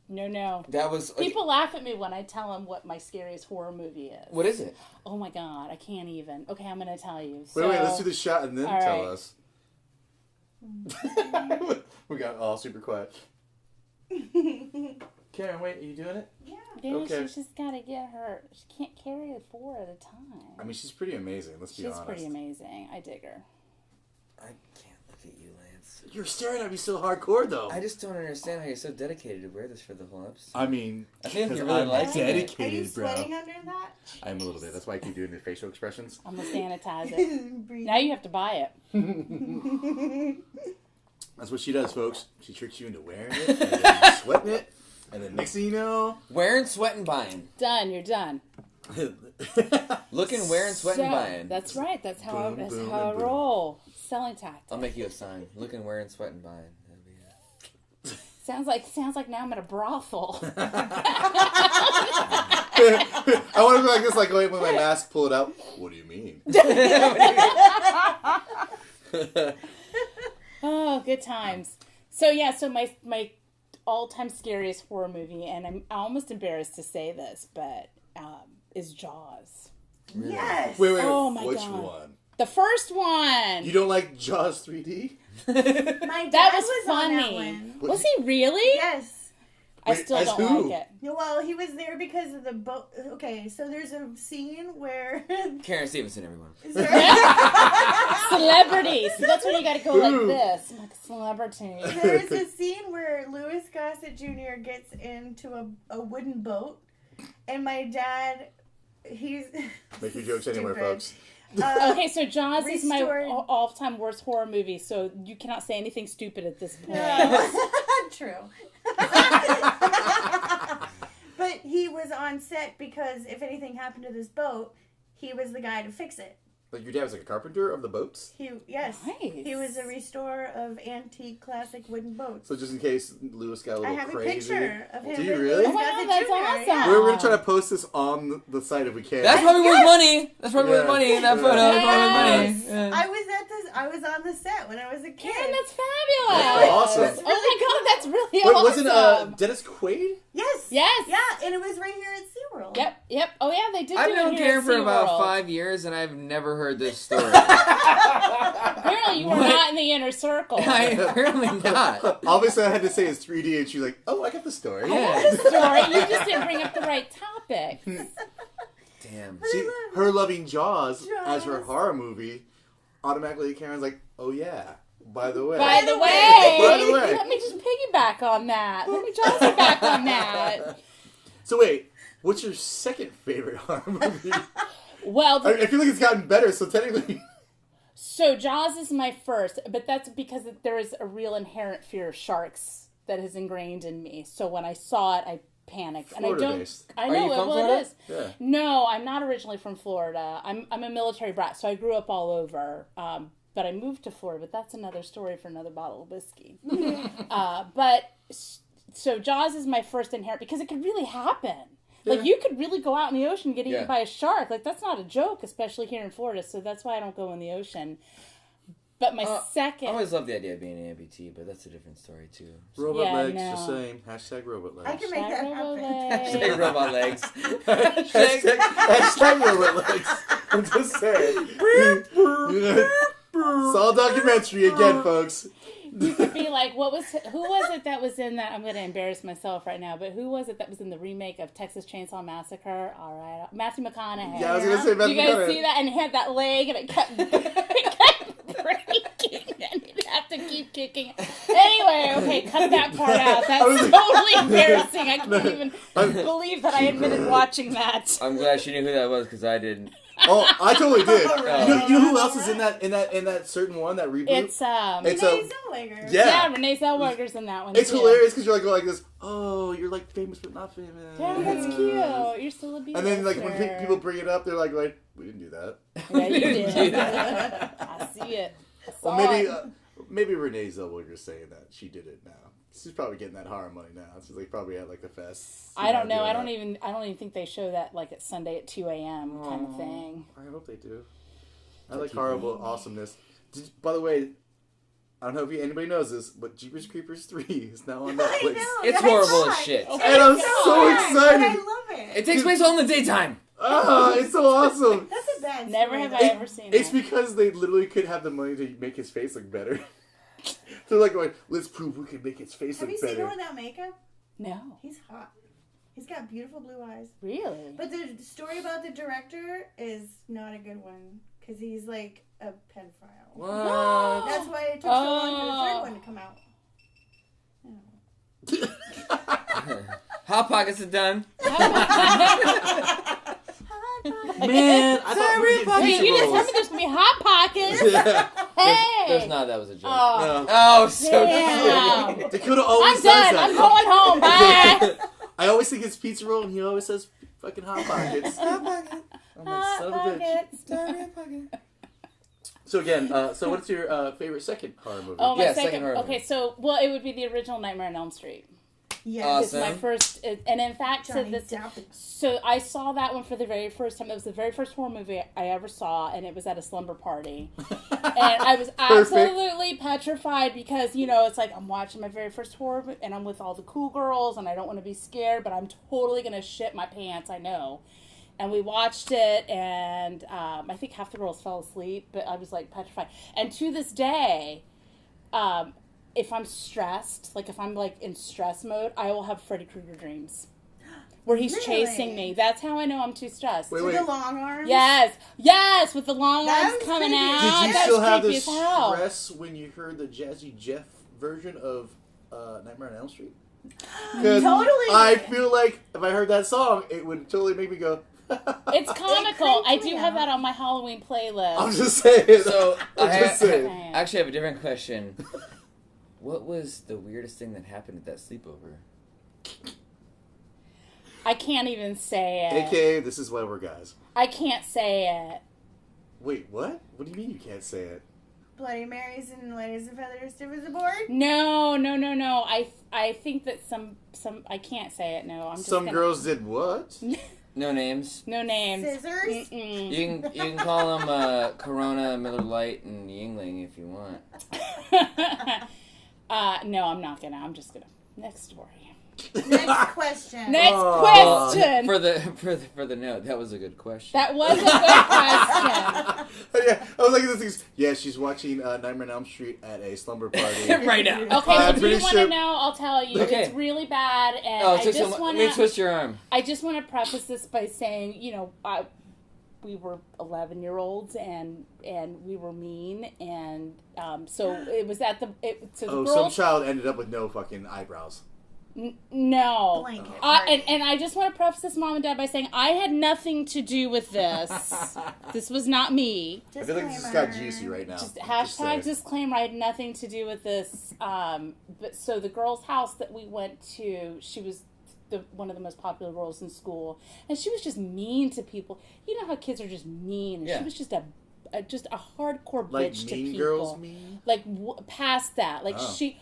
No. That was... People laugh at me when I tell them what my scariest horror movie is. What is it? Oh my God, I can't even. Okay, I'm going to tell you. Wait, let's do the shot and then tell right. us. We got all super quiet. Karen, wait, are you doing it? Yeah. Yeah, Okay. she's just got to get her... She can't carry it 4 at a time. I mean, she's pretty amazing, let's be honest. She's pretty amazing. I dig her. I can't look at you, Lance. You're staring at me so hardcore, though. I just don't understand how you're so dedicated to wear this for the whole episode. I mean, I think because you really I'm like it. dedicated, Are you bro. sweating under that? I'm a little bit. That's why I keep doing the facial expressions. I'm going to sanitize it. Breathe. Now you have to buy it. That's what she does, folks. She tricks you into wearing it, and then sweating it, and then next thing you know... Wearing, sweating, buying. Done. You're done. Looking, wearing, sweating, So, buying. that's right. That's how Boom, I boom, how I and boom. roll. Selling tactic. I'll make you a sign. Looking, wearing, sweating, buying. That'll be it. Sounds like now I'm at a brothel. I want to be like this, like going with my mask, pull it out. What do you mean? Oh, good times. So yeah, so my all-time scariest horror movie, and I'm almost embarrassed to say this, but is Jaws. Really? Yes. Wait, Oh my which God. one? The first one. You don't like Jaws 3D? My dad That was on that funny. one. Was he really? Yes. I Wait, still as don't who? like it. Yeah, well, he was there because of the boat. Okay, so there's a scene where. Karen Stevenson, everyone. Is there- Celebrity. So that's when you got to go like Ooh. this. I'm like a celebrity. There's a scene where Louis Gossett Jr. gets into a wooden boat, and my dad, he's. Make your jokes anywhere, stupid. folks. Okay, so Jaws is my Restored- all-time worst horror movie, so you cannot say anything stupid at this point. True. But he was on set because if anything happened to this boat, he was the guy to fix it. Like your dad was like a carpenter of the boats? Yes. Nice. He was a restorer of antique classic wooden boats. So just in case Lewis got a I little have crazy. a picture of him. Do you with really? Louis Oh, wow, Gossett that's Jr., awesome. yeah. We're going to try to post this on the site if we can. That's probably worth money. That's probably worth Yeah. money in that photo. That's probably worth money. Yes. Yeah. I was on the set when I was a kid. Karen, that's fabulous. That's awesome. Oh my God, that's really Wait, awesome. wasn't Dennis Quaid? Yes. Yes. Yeah, and it was right here at SeaWorld. Yep. Oh yeah, they did. I've do it known here Karen at for about SeaWorld. 5 years, and I've never heard this story. Apparently, you were What? not in the inner circle. Apparently not. Obviously, I had to say it's 3D, and she's like, "Oh, I got the story." Yeah. The story. You just didn't bring up the right topic. Damn. See, her loving Jaws as her Jaws. horror movie, automatically Karen's like, "Oh yeah, by the way." By the way, By the way. let me just piggyback on that. Let me just back on that. So wait, what's your second favorite horror movie? Well, I feel like it's gotten better, so technically. so Jaws is my first, but that's because there is a real inherent fear of sharks that is ingrained in me. So when I saw it, I panicked, and I don't. Florida-based. I Are know you from well, Florida? it is. Yeah. No, I'm not originally from Florida. I'm a military brat, so I grew up all over. But I moved to Florida, but that's another story for another bottle of whiskey. So Jaws is my first inherent because it could really happen. Like Yeah. you could really go out in the ocean and get eaten Yeah. by a shark. Like that's not a joke, especially here in Florida. So that's why I don't go in the ocean. But my second, I always love the idea of being an amputee, but that's a different story too. Robot Yeah, legs, no. just saying. Hashtag robot legs. I can make that happen. Hashtag robot legs. Hashtag robot legs. I'm just saying. It's all documentary again, folks. you could be like, who was it that was in that? I'm going to embarrass myself right now, but who was it that was in the remake of Texas Chainsaw Massacre? All right, Matthew McConaughey. Yeah, I was gonna say Matthew You guys McConaughey. see that? And he had that leg, and it kept breaking, and he'd have to keep kicking it. Anyway, okay, cut that part out. That's totally embarrassing. I can't even believe that I admitted watching that. I'm glad she knew who that was because I didn't. Oh, I totally did. Right. You know who else is in that certain one, that reboot? It's It's Renee Zellweger. Yeah. Renee Zellweger's in that one. It's too. hilarious because you're like this. Oh, you're like famous but not famous. Yeah, that's cute. You're still a beauty. And then like when people bring it up, they're like, we didn't do that. Yeah, you didn't do did. that. I see it. I Well, saw maybe Renee Zellweger's saying that she did it now. She's probably getting that horror money now. She's like probably at like the fest. I don't know. doing I don't that. even think they show that like at Sunday at 2 a.m. kind of thing. I hope they do. I like horrible awesomeness. By the way, I don't know if anybody knows this, but Jeepers Creepers 3 is now on Netflix. I know. It's that's horrible as fine. shit. And I'm so But excited. I love it. It takes place all in the daytime. Ah, it's so awesome. That's a bad Never story, have though. I ever seen It's it. because they literally could have the money to make his face look better. So they're like going, let's prove we can make his face Have look you seen better. him without makeup? No. He's hot. He's got beautiful blue eyes. Really? But the story about the director is not a good one because he's like a pedophile. What? That's why it took so long for the third one to come out. Hot Pockets are done. Man, I thought we were Hey, getting you just pizza told me there's gonna be hot pockets. Hey. There's not. That was a joke. Oh, Oh, so damn. cute. Dakota always I'm does done. that. I'm going home. Bye. I always think it's pizza roll, and he always says fucking Hot Pockets. I'm like, son of a bitch. Pockets. So again, so what's your favorite second horror movie? Oh, my Yeah, second. second horror Okay, so movie. it would be the original Nightmare on Elm Street. Yes. It's my Awesome. first, and in fact, Johnny Depp. so I saw that one for the very first time. It was the very first horror movie I ever saw, and it was at a slumber party. And I was absolutely petrified because, it's like I'm watching my very first horror movie, and I'm with all the cool girls, and I don't want to be scared, but I'm totally going to shit my pants, I know. And we watched it, and I think half the girls fell asleep, but I was, like, petrified. And to this day, if I'm stressed, like if I'm like in stress mode, I will have Freddy Krueger dreams where he's chasing me. That's how I know I'm too stressed. Wait, With the long arms? Yes, with the long That arms was coming creepy. out. Did you That still was have creepy the as hell. stress when you heard the Jazzy Jeff version of Nightmare on Elm Street? Because Totally. I feel like if I heard that song, it would totally make me go. It's comical. I creeps do me have out. that on my Halloween playlist. I'm just saying. So I'm just saying. Okay. actually have a different question. What was the weirdest thing that happened at that sleepover? I can't even say it. AKA, this is why we're guys. I can't say it. Wait, what? What do you mean you can't say it? Bloody Marys and Ladies and Feathers stiff as a board? No. I think that some I can't say it. No, I'm just Some gonna, girls did what? No names. No names. Scissors? Mm-mm. You can call them Corona, Miller Lite, and Yingling if you want. No, I'm not gonna. I'm just gonna. Next story. Next question. Next Aw. question. For the note, that was a good question. That was a good question. Yeah, I was like, this thing's. Yeah, she's watching Nightmare on Elm Street at a slumber party. Right now. Okay, well, I'm do you pretty want to sure- know? I'll tell you. Okay. It's really bad, and Oh, I just let me want twist your arm. I just want to preface this by saying, we were 11-year-olds and we were mean, and so it was at the so the Oh, girls. some child ended up with no fucking eyebrows. No. Blanket. And I just want to preface this, Mom and Dad, by saying I had nothing to do with this. This was not me. I feel like this just got juicy right now. Just Just hashtag say. disclaimer, I had nothing to do with this. But so the girl's house that we went to, she was one of the most popular girls in school, and she was just mean to people. You know how kids are just mean. And Yeah. She was just a hardcore Like bitch to Mean people. Girls mean? Like past that, like Oh.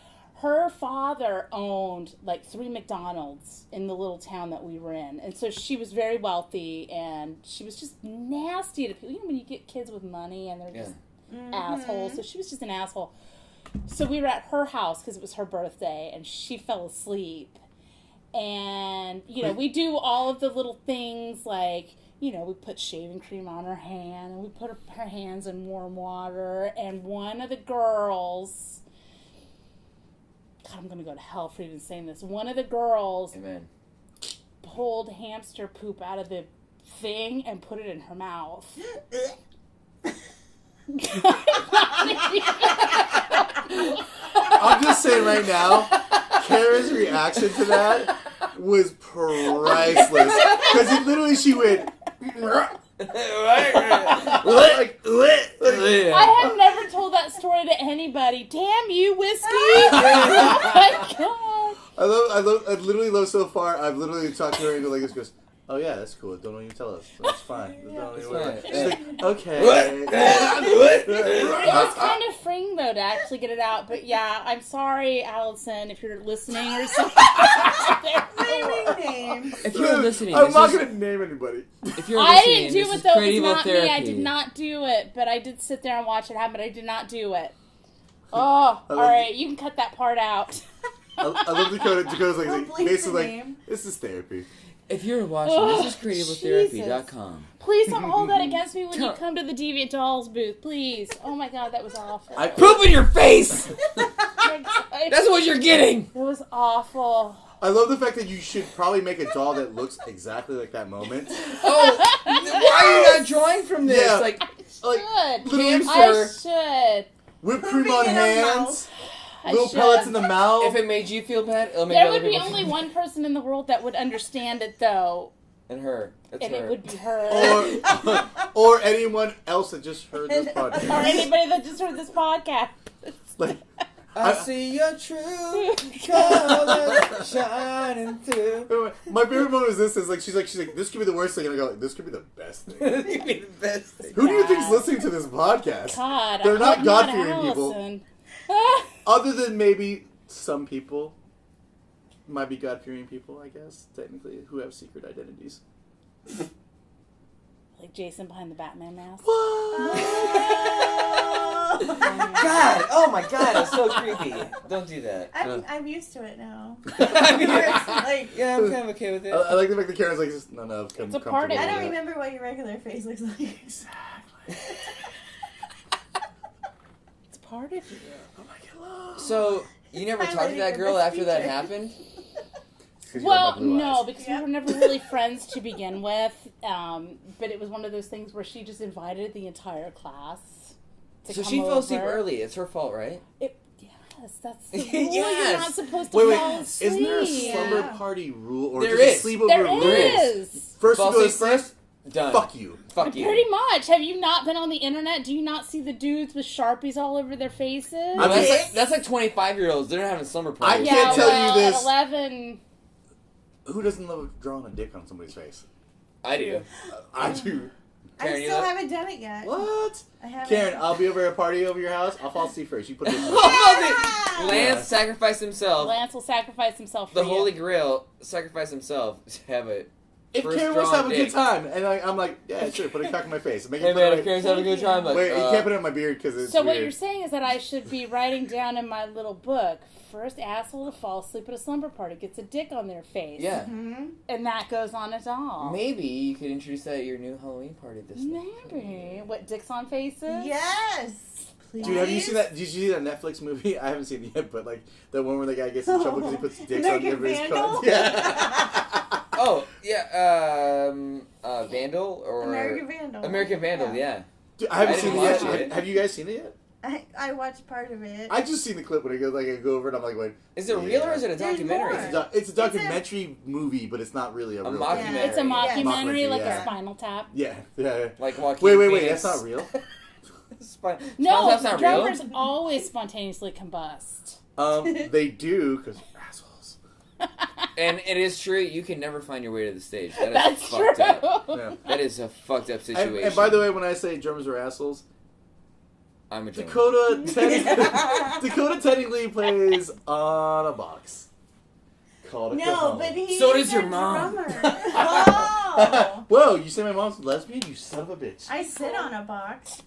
her father owned like 3 McDonald's in the little town that we were in, and so she was very wealthy, and she was just nasty to people. You know when you get kids with money and they're just assholes. So she was just an asshole. So we were at her house because it was her birthday, and she fell asleep. And we do all of the little things like, we put shaving cream on her hand, and we put her hands in warm water, and one of the girls, God, I'm gonna go to hell for even saying this. One of the girls Amen. pulled hamster poop out of the thing and put it in her mouth. I'm just saying right now, Kara's reaction to that was priceless. Because she went. I have never told that story to anybody. Damn you, whiskey! Oh my god! I literally love so far. I've literally talked to her and like this goes, oh yeah, that's cool. Don't even tell us. That's fine. Don't even worry. fine. She's like, okay. It was kind of freeing though to actually get it out, but yeah, I'm sorry, Allison, if you're listening or something. Naming names. If you're listening, I'm this not is- gonna name anybody. If you're I listening, didn't do this it is though. It was CREATEVIL not me. I therapy. did not do it, but I did sit there and watch it happen. But I did not do it. Oh, all right. You can cut that part out. I love Dakota. Dakota's Don't like, bleep basically the like, name. this is therapy. If you're watching, this is CREATEVILEtherapy.com. Please don't hold that against me when you come to the Deviant Dollz booth. Please. Oh my God, that was awful. Poop in your face! It That's what you're getting! was awful. I love the fact that you should probably make a doll that looks exactly like that moment. Oh, why are you not drawing from this? Yeah. Like, Should. literally I should. whipped cream on in a hands, I little should. pellets in the mouth. if it made you feel bad, it'll make There other would be people only feel one person in the world that would understand it, though, And her. It's and her. it would be her. or anyone else that just heard this podcast. Or anybody that just heard this podcast. Like, I see your true colors shining through. my favorite moment is this: is like she's like, this could be the worst thing, and I go, this could be the best thing. It could be the best thing. Who do you think's listening to this podcast? God, They're I not hope God-fearing people. Allison. Other than maybe some people might be God-fearing people, I guess, technically, who have secret identities. Like Jason behind the Batman mask. God! Oh my God! It's so creepy. Don't do that. I'm used to it now. I mean, Like, yeah, I'm kind of okay with it. I like the fact that Karen's like, just, no, It's a party. I don't remember. remember what your regular face looks like. Exactly. It's part of you. Oh my God. So you never talked to Highlighting that the girl best after that feature. happened? Well, no, because Yep. we were never really friends to begin with. But it was one of those things where she just invited the entire class to So come she fell asleep over. early. It's her fault, right? Yes, that's the rule. Yes. You're not supposed to Wait, fall asleep. isn't there a Yeah. slumber party rule or There just is. a sleepover There rule? is. First Fall you go to asleep sleep, first? Done. fuck you. Fuck you. Pretty much. Have you not been on the internet? Do you not see the dudes with Sharpies all over their faces? Well, that's like 25-year-olds. They're not having slumber I parties. can't tell you well, this. At 11. Who doesn't love drawing a dick on somebody's face? I do. I do. Karen, I you still know- haven't done it yet. What? I haven't. Karen, I'll be over at a party over your house. I'll fall asleep first. You put this. Yeah! Lance sacrificed himself. Lance will sacrifice himself for The you. Holy Grail sacrificed himself to have it. If First Karen wants to have a drawn good dick. time, and I'm like, yeah, sure, put a cock in my face. Make Hey it man, put if Karen's having a good time, like, Wait, you can't put it in my beard because it's So weird. what you're saying is that I should be writing down in my little book, first asshole to fall asleep at a slumber party gets a dick on their face. yeah. And that goes on a doll. Maybe you could introduce that at your new Halloween party this night. Maybe. What, dicks on faces? Yes. Please. Dude, have you seen that? Did you see that Netflix movie? I haven't seen it yet, but like the one where the guy gets in trouble because he puts dicks on American everybody's Vandal? cards. Yeah. Oh, yeah, Vandal or... American Vandal. American Vandal, yeah. Dude, I haven't I seen didn't it watch yet. it. Have you guys seen it yet? I watched part of it. I just seen the clip when I go over it. I'm like, wait. Is it real or is it a There's documentary? more. It's a documentary movie, but it's not really a real mockumentary. thing. It's a mockumentary, Mockumentary, like yeah. a Spinal Tap. Yeah, yeah. Like Joaquin Wait, Phoenix. that's not real. No, That's not real. drummers always spontaneously combust. They do because assholes. And it is true, you can never find your way to the stage. That is That's fucked true. up. Yeah. That is a fucked up situation. And by the way, when I say drummers are assholes, I'm a drummer. Dakota technically plays on a box called a No, cajon. but he's So does your a mom. drummer. Oh. Whoa, you say my mom's lesbian? You son of a bitch. I sit on a box.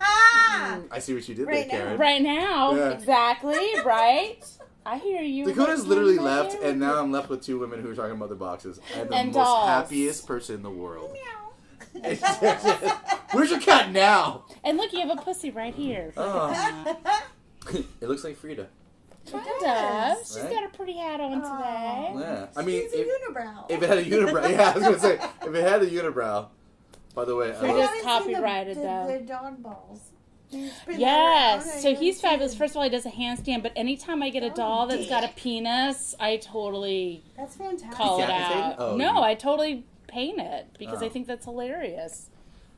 Ah! I see what you did Right there, now. Karen. Right now, Yeah. exactly, right? I hear you. Dakota's right literally there. left, and now I'm left with two women who are talking about their boxes. I'm the And most dolls. happiest person in the world. Where's your cat now? And look, you have a pussy right here. Oh. It looks like Frida. Kind of. She's Right? got a pretty hat on today. Yeah, I mean, He's a unibrow. if it had a unibrow, yeah, I was gonna say if it had a unibrow. By the way, I Frida- love, Just copyrighted, though. The dog balls. He's been around, Yes, I so he's haven't fabulous. seen- First of all, he does a handstand, but anytime I get a doll that's got a penis, I totally That's fantastic. call it Decapitate? out. Oh, No, you- I totally paint it because Oh. I think that's hilarious.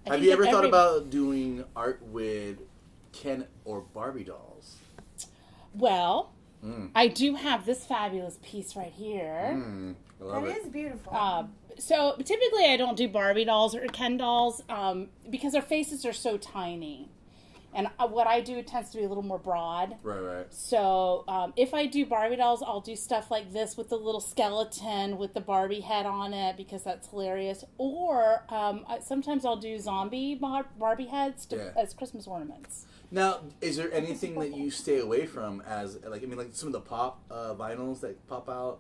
I have think you that ever thought every- about doing art with Ken or Barbie dolls? Well, Mm. I do have this fabulous piece right here. I love That it. is beautiful. So typically I don't do Barbie dolls or Ken dolls because their faces are so tiny. And what I do tends to be a little more broad. Right. So if I do Barbie dolls, I'll do stuff like this with the little skeleton with the Barbie head on it because that's hilarious. Or sometimes I'll do zombie Barbie heads as Christmas ornaments. Now, is there anything that you stay away from as, like, I mean, like some of the pop vinyls that pop out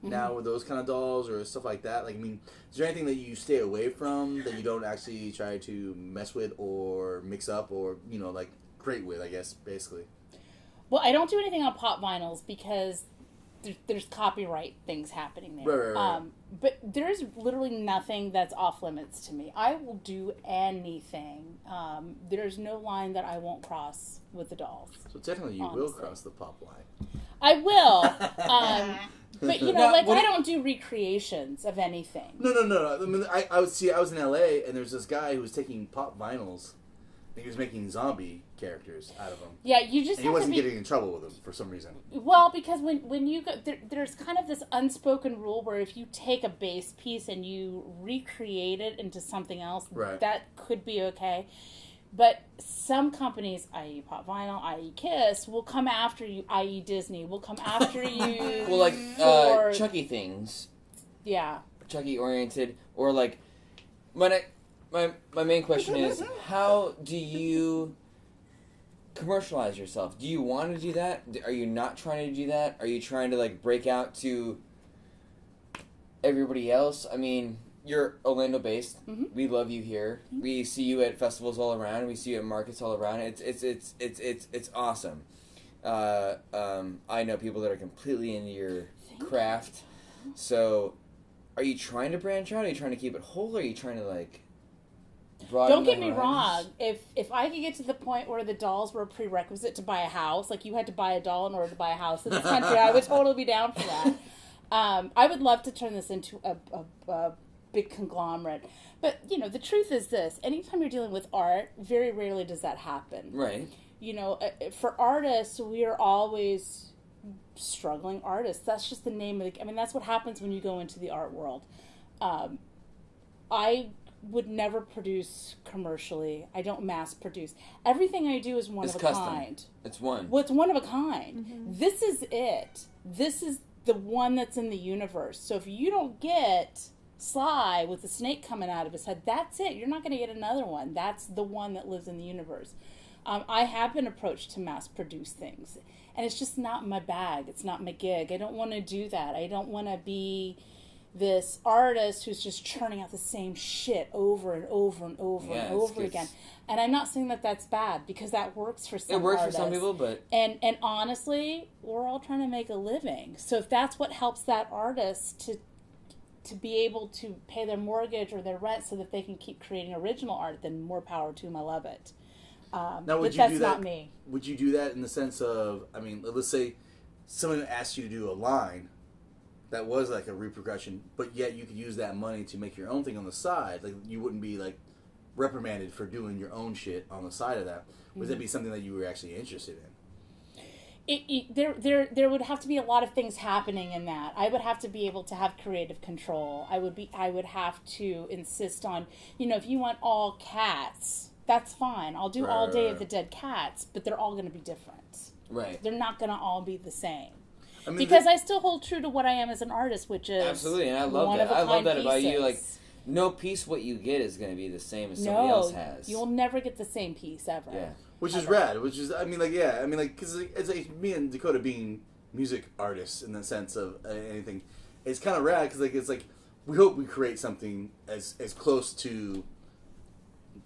now with those kind of dolls or stuff like that? Like, I mean, is there anything that you stay away from that you don't actually try to mess with or mix up or, you know, like create with, I guess, basically? Well, I don't do anything on pop vinyls because there's copyright things happening there. Right. But there's literally nothing that's off limits to me. I will do anything. There's no line that I won't cross with the dolls. So technically you will cross the pop line. I will. But, you know, I don't do recreations of anything. No. I mean, I was in LA and there's this guy who was taking pop vinyls and he was making zombie characters out of them. Yeah, you just and he wasn't getting in trouble with them for some reason. Well, because when you go, there's kind of this unspoken rule where if you take a base piece and you recreate it into something else, that could be okay. But some companies, i.e. Pop Vinyl, i.e. Kiss, will come after you, i.e. Disney, will come after you. Well, like Chucky things. Yeah. Chucky oriented, or like, my main question is, how do you commercialize yourself? Do you want to do that? Are you not trying to do that? Are you trying to like break out to everybody else? I mean, you're Orlando based. Mm-hmm. We love you here. Mm-hmm. We see you at festivals all around. We see you at markets all around. It's awesome. I know people that are completely into your craft. So, are you trying to branch out? Are you trying to keep it whole? Or are you trying to like broaden? Don't get me wrong. If I could get to the point where the dolls were a prerequisite to buy a house, like you had to buy a doll in order to buy a house in this country, I would totally be down for that. I would love to turn this into a big conglomerate. But, you know, the truth is this. Anytime you're dealing with art, very rarely does that happen. Right. You know, for artists, we are always struggling artists. That's just the name of the... I mean, that's what happens when you go into the art world. I would never produce commercially. I don't mass produce. Everything I do is one of a kind. It's one. Well, it's one of a kind. Mm-hmm. This is it. This is the one that's in the universe. So if you don't get Sly with the snake coming out of his head, that's it. You're not going to get another one. That's the one that lives in the universe. I have been approached to mass produce things, and it's just not my bag. It's not my gig. I don't want to do that. I don't want to be this artist who's just churning out the same shit over and over and over and over again. And I'm not saying that that's bad, because that works for some artists. It works for some people, but... And honestly, we're all trying to make a living. So if that's what helps that artist to be able to pay their mortgage or their rent so that they can keep creating original art, then more power to them. I love it. Now, but that's not me. Would you do that in the sense of, I mean, let's say someone asked you to do a line that was like a repercussion, but yet you could use that money to make your own thing on the side. Like, you wouldn't be like reprimanded for doing your own shit on the side of that. Would that be something that you were actually interested in? There would have to be a lot of things happening in that. I would have to be able to have creative control. I would have to insist on, you know, if you want all cats, that's fine. I'll do all Day of the Dead Cats, but they're all going to be different. Right. They're not going to all be the same. I mean, because I still hold true to what I am as an artist, which is absolutely, and I love that. I love that about you. Like, no piece what you get is going to be the same as somebody else has. You'll never get the same piece ever. Yeah. Which is rad. Which is, I mean, like, yeah. I mean, like, because it's like me and Dakota being music artists in the sense of anything, it's kind of rad because, like, it's like we hope we create something as close to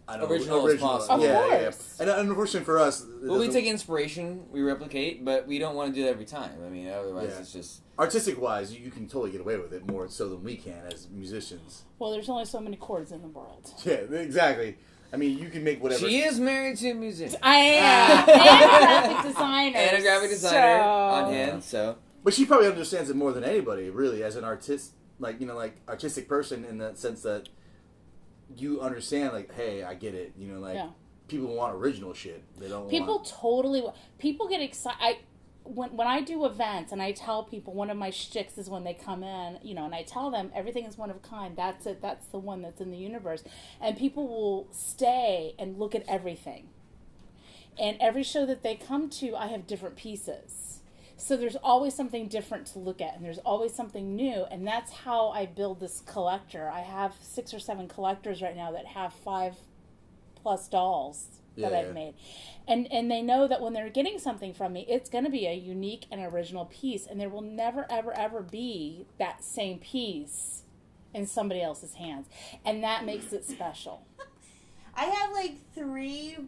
original as possible. Yeah. And unfortunately for us, well, we take inspiration, we replicate, but we don't want to do that every time. I mean, otherwise it's just artistic wise, you can totally get away with it more so than we can as musicians. Well, there's only so many chords in the world. Yeah, exactly. I mean, you can make whatever. She is married to a musician. I am. And a graphic designer. And a graphic designer on hand, so. But she probably understands it more than anybody, really, as an artist, like, you know, like, artistic person in the sense that you understand, like, hey, I get it. You know, like, people want original shit. They don't People get excited. When I do events and I tell people, one of my shticks is when they come in, you know, and I tell them everything is one of a kind. That's it. That's the one that's in the universe. And people will stay and look at everything. And every show that they come to, I have different pieces. So there's always something different to look at, and there's always something new, and that's how I build this collector. I have 6 or 7 collectors right now that have 5+ dolls that I've made. And they know that when they're getting something from me, it's going to be a unique and original piece, and there will never, ever, ever be that same piece in somebody else's hands. And that makes it special. I have like 3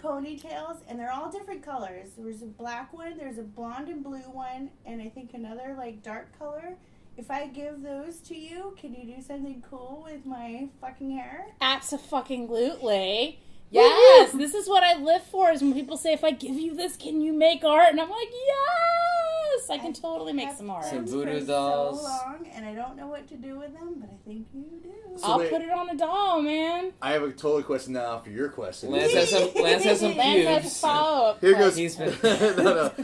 ponytails, and they're all different colors. There's a black one, there's a blonde and blue one, and I think another like dark color. If I give those to you, can you do something cool with my fucking hair? Abso-fucking-lutely. Yes, this is what I live for, is when people say, if I give you this, can you make art? And I'm like, yes, I can totally make some art. Some voodoo for dolls. so long, and I don't know what to do with them, but I think you do. So I'll wait, put it on a doll, man. I have a total question now after your question. Lance has some Lance has a pubes. follow-up. Here goes. He's been...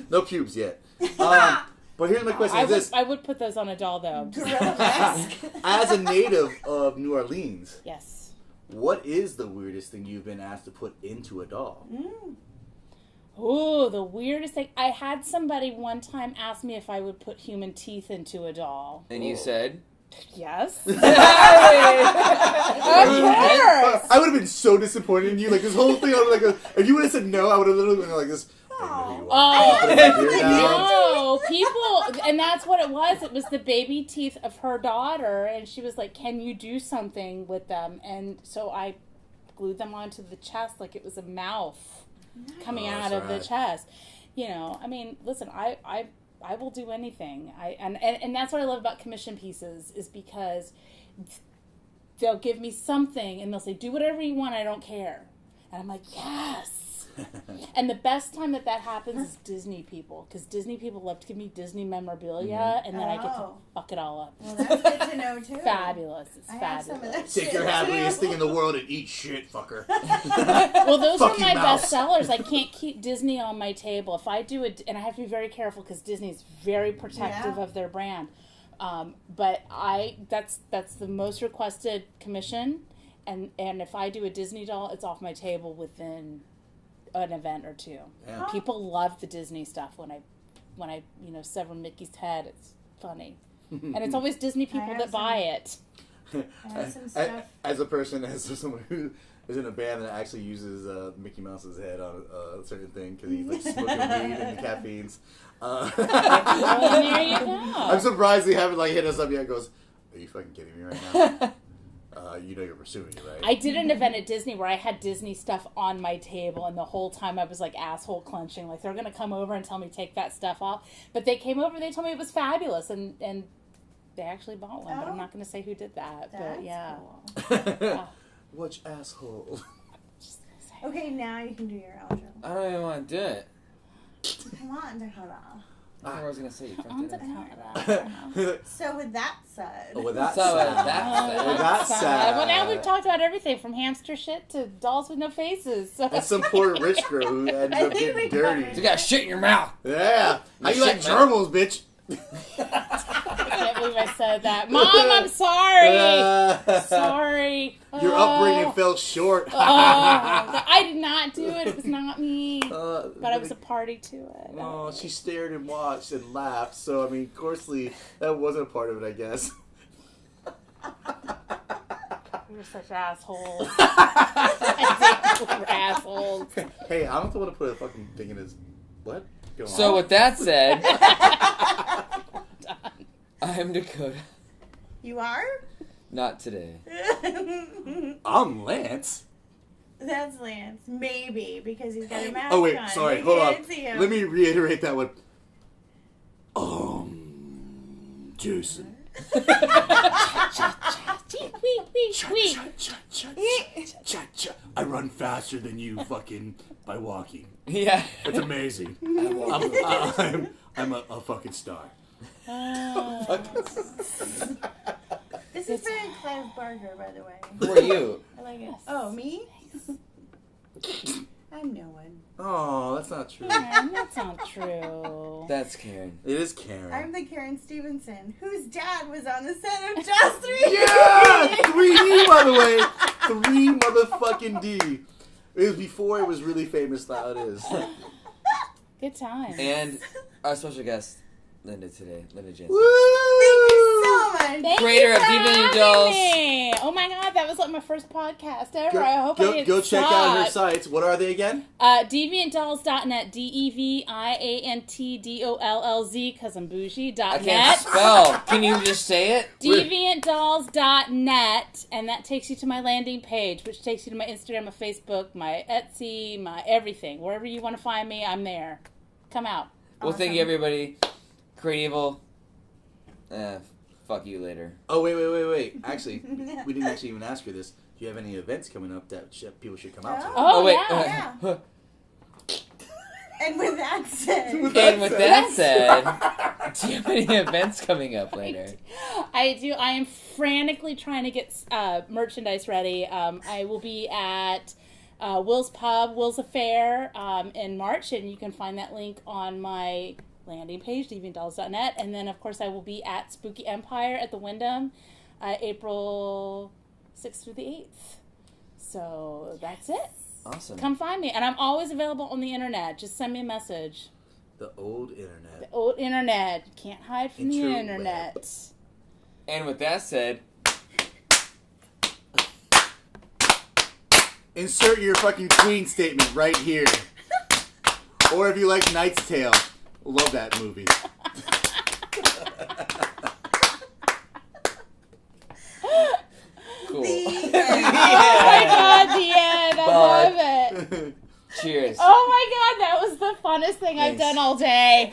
no pubes yet. But here's my question: I would put those on a doll, though. Gorilla mask. as a native of New Orleans, Yes. what is the weirdest thing you've been asked to put into a doll? Ooh, the weirdest thing. I had somebody one time ask me if I would put human teeth into a doll. And you said? Yes. Hey! Of course. I would have been so disappointed in you. Like this whole thing, I would like, if you would have said no, I would have literally been like this. No, people, and that's what it was. It was the baby teeth of her daughter, and she was like, "Can you do something with them?" And so I glued them onto the chest like it was a mouth coming out of the chest. You know, I mean, listen, I will do anything. And that's what I love about commission pieces, is because they'll give me something and they'll say, "Do whatever you want. I don't care." And I'm like, "Yes." And the best time that happens is Disney people, because Disney people love to give me Disney memorabilia, and then I get to fuck it all up. Well, that's good to know, too. Fabulous. It's I have some of fabulous. that Take your shit, happiest too. thing in the world and eat shit, fucker. Well, those Fuck are you, my mouse. best sellers. I can't keep Disney on my table. If I do it, and I have to be very careful because Disney's very protective of their brand. But that's the most requested commission, and if I do a Disney doll, it's off my table within an event or 2. Yeah. People love the Disney stuff. When I sever Mickey's head, it's funny, and it's always Disney people that buy it. I have some stuff. As a person, as someone who is in a band that actually uses Mickey Mouse's head on a certain thing because he's like smoking weed and the caffeines. Well, there you go. I'm surprised they haven't like hit us up yet. Goes, are you fucking kidding me right now? You know you're pursuing it, right? I did an event at Disney where I had Disney stuff on my table, and the whole time I was like asshole clenching, like they're gonna come over and tell me take that stuff off. But they came over, they told me it was fabulous, and they actually bought one. But I'm not gonna say who did that. But yeah. Cool. Which asshole? Okay, now you can do your outro. I don't even want to do it. Come on, Dakota. I don't know what I was going to say. You fucked it up. So with that said... With that So, said, that said. Well, now we've talked about everything from hamster shit to dolls with no faces. So. and some poor rich girl who ended up getting dirty. You got shit in your mouth. Yeah. How you like shit, man. gerbils, bitch? I can't believe I said that. Mom, I'm sorry. Sorry. Your upbringing fell short. I did not do it. It was not me. But I was a party to it. Oh, she stared and watched and laughed. So, I mean, coarsely, that wasn't a part of it, I guess. You're such assholes. We're assholes. Hey, I don't want to put a fucking thing in his... What? Go on. So with that said, I'm Dakota. You are? Not today. I'm Lance. That's Lance. Maybe, because he's got a mask Oh, wait, on. sorry, You hold on. can't see him. Let me reiterate that one. Jason. Cha-cha. I run faster than you fucking by walking. Yeah. It's amazing. I'm a fucking star. This is very Clive Barker, by the way. Who are you? I like it. Oh, me? I'm no one. Oh, that's not true. Karen, that's not true. That's Karen. It is Karen. I'm the Karen Stevenson, whose dad was on the set of Just 3D. Yeah! 3D, by the way. 3 motherfucking D. It was before it was really famous. Now it is. Good time. And our special guest, Linda today, Linda Janssen. Woo! Thank you so much. Thank Creator you of for Deviant having Dollz. me. Oh my god, that was like my first podcast ever. I hope I didn't Go check out her suck. sites. What are they again? DeviantDollz.net. DeviantDollz, because I'm bougie. I .net. can't spell. Can you just say it? DeviantDollz.net, and that takes you to my landing page, which takes you to my Instagram, my Facebook, my Etsy, my everything. Wherever you want to find me, I'm there. Come out. Well, thank you, everybody. CREATEVIL. Fuck you later. Oh, wait. Actually, we didn't actually even ask her this. Do you have any events coming up that people should come out to? Oh, wait. yeah. And with that said, And with that said, do you have any events coming up later? I do. I am frantically trying to get merchandise ready. I will be at Will's Pub, Will's Affair in March, and you can find that link on my landing page, deviantdollz.net. And then, of course, I will be at Spooky Empire at the Wyndham April 6th through the 8th. So that's it. Awesome. Come find me. And I'm always available on the internet. Just send me a message. The old internet. The old internet. Can't hide from the Interweb. internet. And with that said, Insert your fucking Queen statement right here. Or if you like Knight's Tale. Love that movie. cool. the Oh my god, the end. I love it. Cheers. Oh my god, that was the funnest thing I've Thanks. done all day.